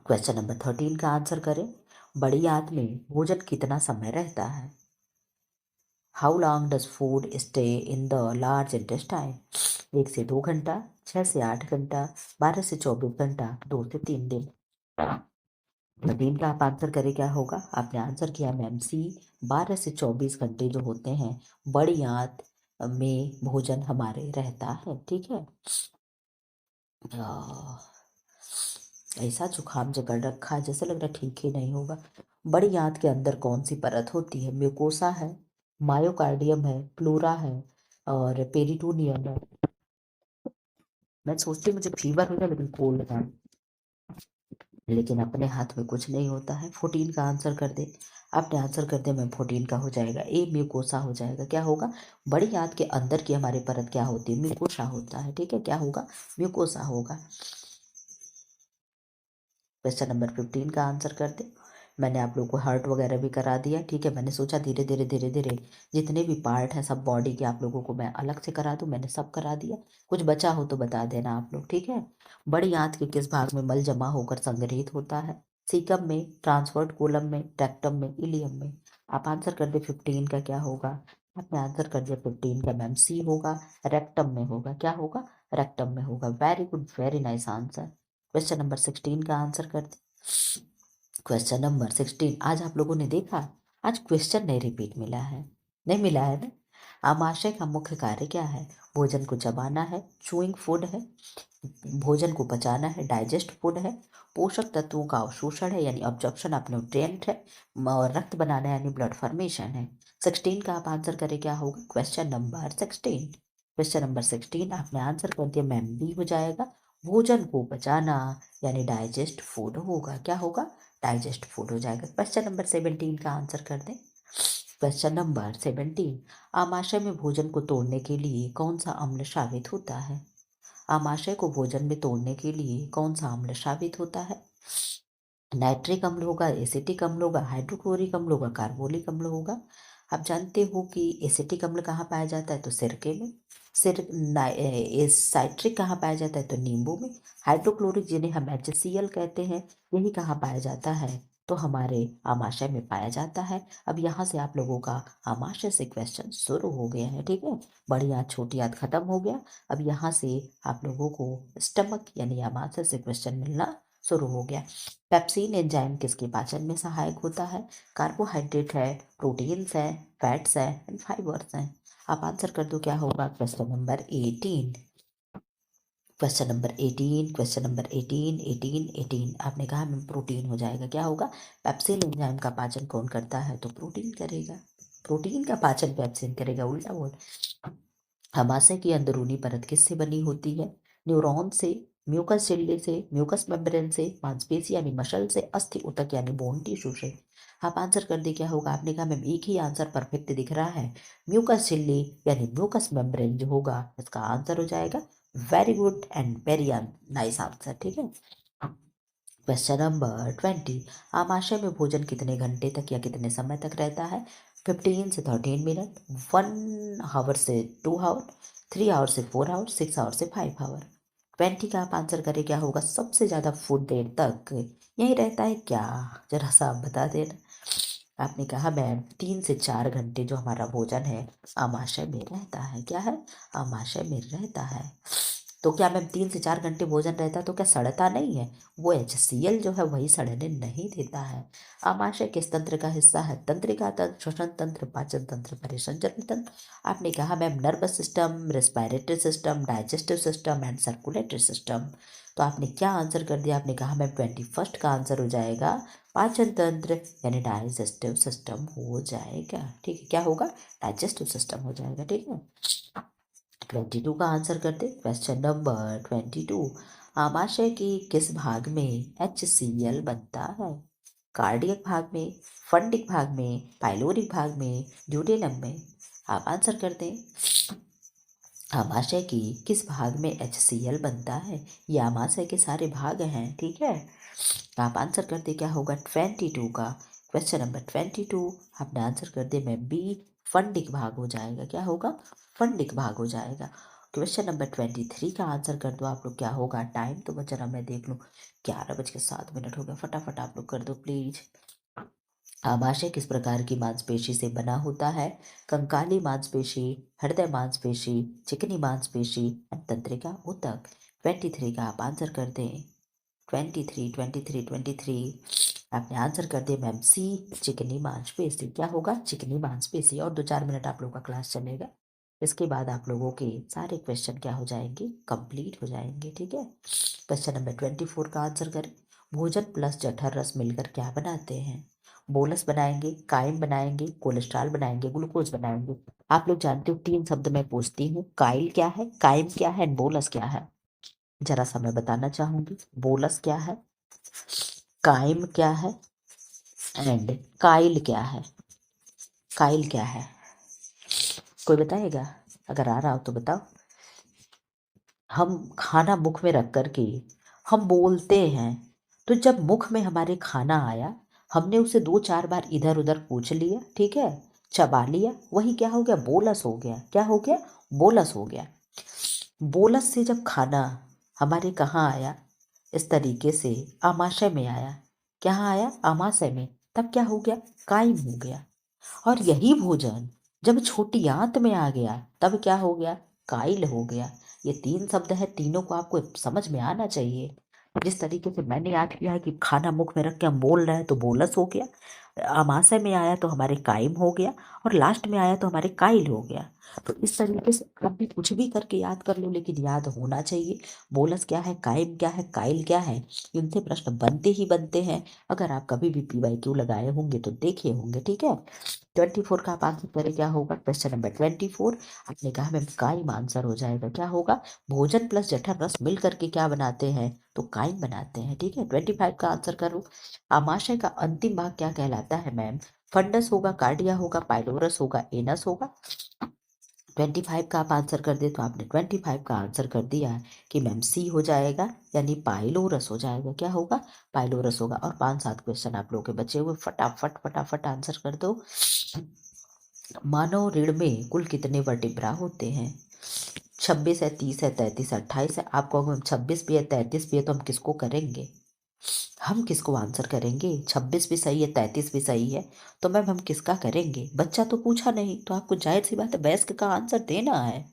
क्वेश्चन नंबर 13 का आंसर करें। बड़ी आंत में भोजन कितना समय रहता है? How long does food stay in the large intestine? 1 से 2 घंटा, 6 से 8 घंटा, 12 से 24 घंटा, 2 से 3 दिन। 13 का आप आंसर करें क्या होगा? आपने आंसर किया मैम सी, 12 से 24 घंटे जो होते हैं बड़ी आंत में भोजन हमारे रहता है। ठीक है। आ, ऐसा जुकाम जकड़ रखा है, जैसे लग रहा है ठीक ही नहीं होगा। बड़ी आंत के अंदर कौन सी परत होती है? म्यूकोसा है, मायोकार्डियम है, प्लूरा है और पेरिटोनियम है। मैं सोचती हूँ मुझे फीवर हो जाए लेकिन कोल्ड ना, लेकिन अपने हाथ में कुछ नहीं होता है। 14 का आंसर कर दे। आपने आंसर कर दिया मैम, 14 का हो जाएगा ए, म्यूकोसा हो जाएगा। क्या होगा? बड़ी आंत के अंदर की हमारी परत क्या होती है? म्यूकोसा होता है। ठीक है, क्या होगा? म्यूकोसा होगा। क्वेश्चन नंबर 15 का आंसर कर दे। मैंने आप लोग को हार्ट वगैरह भी करा दिया। ठीक है, मैंने सोचा धीरे धीरे धीरे धीरे जितने भी पार्ट हैं सब बॉडी के आप लोगों को मैं अलग से करा दूं। मैंने सब करा दिया, कुछ बचा हो तो बता देना आप लोग। ठीक है। बड़ी आंत के किस भाग में मल जमा होकर संग्रहित होता है? सीकम में, ट्रांसवर्ट कोलम में, रेक्टम में, इलियम में। आप आंसर कर दे 15 का क्या होगा? आपने आंसर कर दिया 15 का मैम, सी होगा, रेक्टम में होगा। क्या होगा? रेक्टम में होगा। Very good, very nice answer. Question number 16 का आंसर कर दे। क्वेश्चन नंबर 16, आज आप लोगों ने देखा, आज क्वेश्चन नहीं रिपीट मिला है, नहीं मिला है ना? आमाशय का मुख्य कार्य क्या है? भोजन को चबाना है, चूइंग फूड है, भोजन को पचाना है, डाइजेस्ट फूड है, पोषक तत्वों का अवशोषण है यानी ऑब्जॉर्प्शन ऑफ न्यूट्रिएंट है, और रक्त बनाना यानी ब्लड फॉर्मेशन है। 16 का आप आंसर करें, क्या होगा? Question number 16। क्वेश्चन नंबर 16 आपने आंसर कर दिया मैम, बी हो जाएगा। भोजन को पचाना यानी डाइजेस्ट फूड होगा। क्या होगा? डाइजेस्ट फूड हो जाएगा। क्वेश्चन नंबर 17 का आंसर कर दें। क्वेश्चन नंबर 17, आमाशय में भोजन को तोड़ने के लिए कौन सा अम्ल साबित होता है? आमाशय को भोजन में तोड़ने के लिए कौन सा अम्ल साबित होता है? नाइट्रिक अम्ल होगा, एसिटिक अम्ल होगा, हाइड्रोक्लोरिक अम्ल होगा, कार्बोलिक अम्ल होगा। आप जानते हो कि एसिटिक अम्ल कहाँ पाया जाता है? तो सिरके में। साइट्रिक कहाँ पाया जाता है? तो नींबू में। हाइड्रोक्लोरिक जिन्हें हम HCl कहते हैं, यही कहाँ पाया जाता है? तो हमारे आमाशय में पाया जाता है। अब यहाँ से आप लोगों का आमाशय से क्वेश्चन शुरू हो गया है। ठीक है, बड़ी आंत छोटी आंत खत्म हो गया। अब यहाँ से आप लोगों को स्टमक यानी आमाशय से क्वेश्चन मिलना शुरू हो गया। पेप्सिन एंजाइम किसके पाचन में सहायक होता है? कार्बोहाइड्रेट है, प्रोटीन्स है, फैट्स है एंड फाइबर्स हैं। आप आंसर कर दो, क्या होगा? Question number 18। Question number 18, question number 18, 18, 18 आपने कहा मैम प्रोटीन हो जाएगा। क्या होगा? पेप्सिन एंजाइम का पाचन कौन करता है? तो प्रोटीन करेगा। प्रोटीन का पाचन पेप्सिन करेगा, उल्टा बोल। आमाशय की अंदरूनी परत किससे बनी होती है? न्यूरॉन से, म्यूकस झिल्ली से, म्यूकस मेम्ब्रेन से, मांसपेशी यानी मसल से, अस्थि ऊतक यानी बोन टिश्यू से। आप आंसर कर दे, क्या होगा? आपने कहा मैम एक ही आंसर परफेक्ट दिख रहा है, म्यूकस झिल्ली यानी म्यूकस मेम्ब्रेन जो होगा इसका आंसर हो जाएगा। Very good and very nice answer. ठीक है। क्वेश्चन नंबर 20, आमाशय में भोजन कितने घंटे तक या कितने समय तक रहता है? 15 से 13 मिनट, 1 आवर से 2 आवर, 3 आवर से 4 आवर, 6 आवर से 5 आवर। 20 का आप आंसर करें, क्या होगा? सबसे ज़्यादा फूड देर तक यही रहता है क्या? जरा सा आप बता देना। आपने कहा मैम 3 से 4 घंटे जो हमारा भोजन है आमाशय में रहता है। क्या है? आमाशय में रहता है। तो क्या मैम 3 से 4 घंटे भोजन रहता है तो क्या सड़ता नहीं है? वो HCl जो है वही सड़ने नहीं देता है। आमाशय किस तंत्र का हिस्सा है? तंत्रिका तंत्र, श्वसन तंत्र, पाचन तंत्र, परिसंचरण तंत्र। आपने कहा ma'am nervous system, respiratory system, digestive system and circulatory system. तो आपने क्या आंसर कर दिया? आपने कहा मैम 21 का आंसर हो जाएगा पाचन तंत्र यानी डाइजेस्टिव सिस्टम हो जाएगा। ठीक है, क्या होगा? डाइजेस्टिव सिस्टम हो जाएगा। ठीक है। 22 का आंसर करते। क्वेश्चन नंबर 22, आमाशय के किस भाग में HCl बनता है? कार्डियक भाग में, फंडिक भाग में, पाइलोरिक भाग में, ड्यूडेनम में। आप आंसर कर दें। आमाशय की किस भाग में HCl बनता है? ये आमाशय के सारे भाग हैं। ठीक है, आप आंसर कर दे, क्या होगा? 22 का। क्वेश्चन नंबर 22 आपने आंसर कर दिया मैं, बी, फंडिक भाग हो जाएगा। क्या होगा? फंडिक भाग हो जाएगा। क्वेश्चन नंबर 23 का आंसर कर दो आप लोग, क्या होगा? टाइम तो बच रहा, मैं देख लूँ, 11:07 हो गया। फटाफट आप लोग कर दो प्लीज। आमाशय किस प्रकार की मांसपेशी से बना होता है? कंकाली मांसपेशी, हृदय मांसपेशी, चिकनी मांसपेशी, तंत्रिका ऊतक। 23 का आप आंसर कर दें। 23, 23, 23 आपने आंसर कर दिया मैम, सी, चिकनी मांसपेशी। क्या होगा? चिकनी मांसपेशी। और 2-4 मिनट आप लोग का क्लास चलेगा। इसके बाद आप लोगों के सारे क्वेश्चन क्या हो जाएंगे, कंप्लीट हो जाएंगे। ठीक है, क्वेश्चन नंबर 24 का आंसर करें। भोजन प्लस जठर रस मिलकर क्या बनाते हैं? बोलस बनाएंगे, काइम बनाएंगे, कोलेस्ट्रॉल बनाएंगे, ग्लूकोज बनाएंगे। आप लोग जानते हो 3 शब्द मैं पूछती हूँ, काइल क्या है, काइम क्या है, बोलस क्या है? जरा सा मैं बताना चाहूंगी, बोलस क्या है, काइम क्या है एंड काइल क्या है। काइल क्या है, कोई बताएगा? अगर आ रहा हो तो बताओ। हम खाना मुख में रख कर के हम बोलते हैं, तो जब मुख में हमारे खाना आया, हमने उसे 2-4 बार इधर उधर पूछ लिया, ठीक है, चबा लिया, वही क्या हो गया, बोलस हो गया। क्या हो गया, बोलस हो गया। बोलस से जब खाना हमारे कहाँ आया, इस तरीके से आमाशय में आया। कहाँ आया, आमाशय में, तब क्या हो गया, कायम हो गया। और यही भोजन जब छोटी आंत में आ गया, तब क्या हो गया, काइल हो गया। ये 3 शब्द है, तीनों को आपको समझ में आना चाहिए। जिस तरीके से मैंने याद किया है कि खाना मुख में रख के हम बोल रहे हैं तो बोलस हो गया, आमाशय में आया तो हमारे कायम हो गया, और लास्ट में आया तो हमारे काइल हो गया। तो इस तरीके से आप भी कुछ भी करके याद कर लो, लेकिन याद होना चाहिए बोलस क्या है, कायम क्या है, काइल क्या है। इनसे प्रश्न बनते ही बनते हैं। अगर आप कभी भी PYQ लगाए होंगे तो देखे होंगे। ठीक है, 24 का आप आंसर करें, क्या होगा, क्वेश्चन नंबर 24। आपने कहा मैम काइम आंसर हो जाएगा। क्या होगा, भोजन प्लस जठर रस मिल करके क्या बनाते हैं, तो काइम बनाते हैं। ठीक है, 25 का आंसर करो। आमाशय का अंतिम भाग क्या कहलाता है मैम? फंडस होगा, कार्डिया होगा, पाइलोरस होगा, एनस होगा। 25 का आप आंसर कर दे तो आपने 25 का आंसर कर दिया है कि मैम सी हो जाएगा, यानी पाइलोरस हो जाएगा। क्या होगा, पाइलोरस होगा। और 5-7 क्वेश्चन आप लोगों के बचे हुए, फटाफट फटाफट आंसर कर दो। मानव रीढ़ में कुल कितने वर्टिब्रा होते हैं? 26 है, 30 है, 33 है, 28 है। आप कहोगे मैम 26 भी है, 33 भी है, तो हम किसको करेंगे? हम किसको आंसर करेंगे? 26 भी सही है, 33 भी सही है, तो मैम हम किसका करेंगे? बच्चा तो पूछा नहीं, तो आपको जाहिर सी बात है वयस्क का आंसर देना है।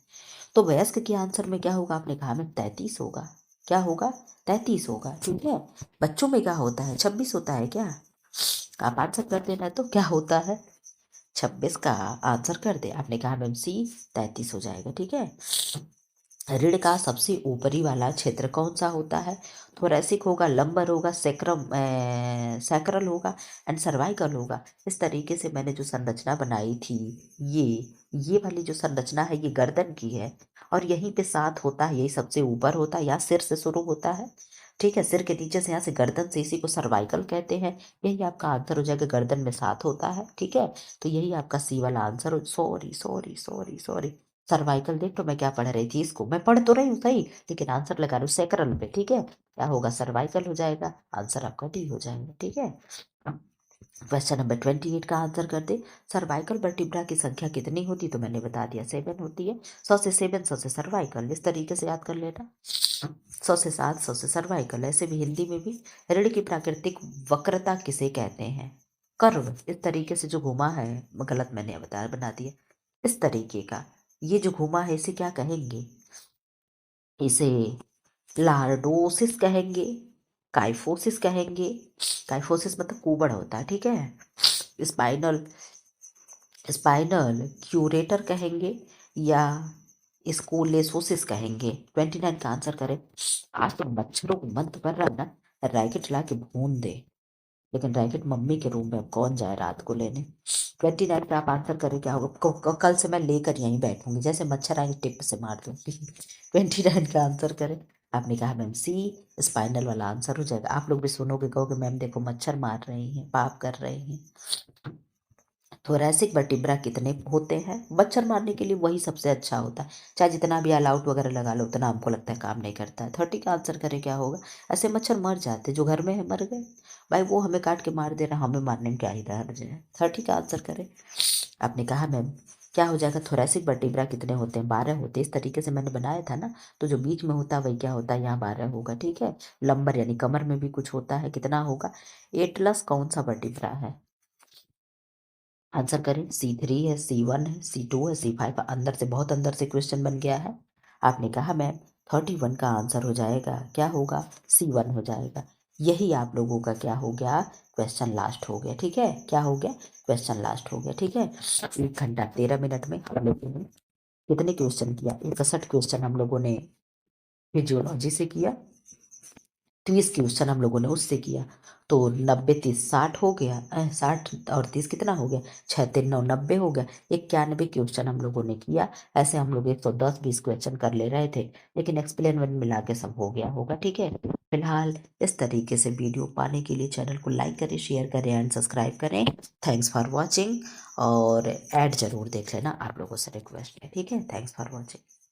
तो वयस्क के आंसर में क्या होगा, आपने कहा मैम 33 होगा। क्या होगा, 33 होगा। ठीक है, बच्चों में क्या होता है, 26 होता है क्या? आप आंसर कर देना, तो क्या होता है, 26 का आंसर कर दे। आपने कहा मैम सी, 33 हो जाएगा। ठीक है, रीढ़ का सबसे ऊपरी वाला क्षेत्र कौन सा होता है? थोरैसिक होगा, लंबर होगा, सैक्रल होगा एंड सर्वाइकल होगा। इस तरीके से मैंने जो संरचना बनाई थी, ये वाली जो संरचना है ये गर्दन की है, और यहीं पे साथ होता है, यही सबसे ऊपर होता है, यहाँ सिर से शुरू होता है। ठीक है, सिर के नीचे से, यहाँ से गर्दन से, इसी को सर्वाइकल कहते हैं। यही आपका आंसर हो जाएगा, गर्दन में साथ होता है। ठीक है, तो यही आपका सी वाला आंसर हो। Sorry sorry sorry sorry, cervical देख तो मैं क्या पढ़ रही थी, इसको मैं पढ़ तो रही हूँ सही, लेकिन आंसर लगा रही हूँ सेक्रल पे। ठीक है, क्या होगा, सर्वाइकल हो जाएगा। आंसर आपका डी हो जाएगा। ठीक है, क्वेश्चन नंबर 28 का आंसर कर दे। सर्वाइकल वर्टिब्रा की संख्या कितनी होती, तो मैंने बता दिया 7 होती है। 100 से 7, 100 से सर्वाइकल, इस तरीके से याद कर लेना। 100 से 7, 100 से सर्वाइकल। ऐसे भी हिंदी में भी रीढ़ की प्राकृतिक वक्रता किसे कहते हैं? कर्व, इस तरीके से जो घुमा है, गलत मैंने बना दिया, इस तरीके का ये जो घुमा है, इसे क्या कहेंगे? इसे लार्डोसिस कहेंगे, काइफोसिस कहेंगे। काइफोसिस मतलब कुबड़ होता है। ठीक है, स्पाइनल स्पाइनल क्यूरेटर कहेंगे, या स्कोलेसोसिस कहेंगे। 29 का आंसर करें। आज तो मच्छरों को मन तो कर रहा है ना, रैकेट ला के भून दे, लेकिन रैकेट मम्मी के रूम में अब कौन जाए रात को लेने। 29 का आप आंसर करें, क्या होगा? कल से मैं लेकर यहीं बैठूंगी, जैसे मच्छर आएंगे टिप से मार दूंगी। 29 का आंसर करें। आपने कहा मैम सी, स्पाइनल वाला आंसर हो जाएगा। आप लोग भी सुनोगे, कहोगे मैम देखो मच्छर मार रही हैं, पाप कर रही हैं। थोरैसिक वर्टिब्रा कितने होते हैं? मच्छर मारने के लिए वही सबसे अच्छा होता है, चाहे जितना भी ऑल आउट वगैरह लगा लो, उतना हमको लगता है काम नहीं करता है। 30 का आंसर करें, क्या होगा? ऐसे मच्छर मर जाते, जो घर में है मर गए भाई, वो हमें काट के मार दे रहा, हमें मारने में क्या ही हर्ज है। 30 का आंसर करें। आपने कहा मैम क्या हो जाएगा, थोरैसिक वर्टिब्रा कितने होते हैं? 12 होते हैं। इस तरीके से मैंने बनाया था ना, तो जो बीच में होता है वही क्या होता है, यहाँ 12 होगा। ठीक है, लंबर यानी कमर में भी कुछ होता है, कितना होगा? एटलस कौन सा वर्टिब्रा है? आंसर करें। C3 है, C1 है, C2 है, C5 है। अंदर से, बहुत अंदर से क्वेश्चन बन गया है। आपने कहा मैम 31 का आंसर हो जाएगा। क्या होगा? C1 हो जाएगा। यही आप लोगों का क्या हो गया, क्वेश्चन लास्ट हो गया। ठीक है, क्या हो गया, क्वेश्चन लास्ट हो गया। ठीक है, 1 घंटा 13 मिनट में हम लोगों ने कितने क्वेश्चन किया? 61 क्वेश्चन हम लोगों ने फिजियोलॉजी से किया, 30 क्वेश्चन हम लोगों ने उससे किया। तो 90 30 60 हो गया, 60 और 30 कितना हो गया? 6 3 9 90 हो गया। 91 क्वेश्चन हम लोगों ने किया। ऐसे हम लोग 110 20 क्वेश्चन कर ले रहे थे, लेकिन एक्सप्लेन वन मिला के सब हो गया होगा। ठीक है, फिलहाल इस तरीके से वीडियो पाने के लिए चैनल को लाइक करें, शेयर करें एंड सब्सक्राइब करें। थैंक्स फॉर वॉचिंग, और ऐड जरूर देख लेना, आप लोगों से रिक्वेस्ट है। ठीक है, थैंक्स फॉर वॉचिंग।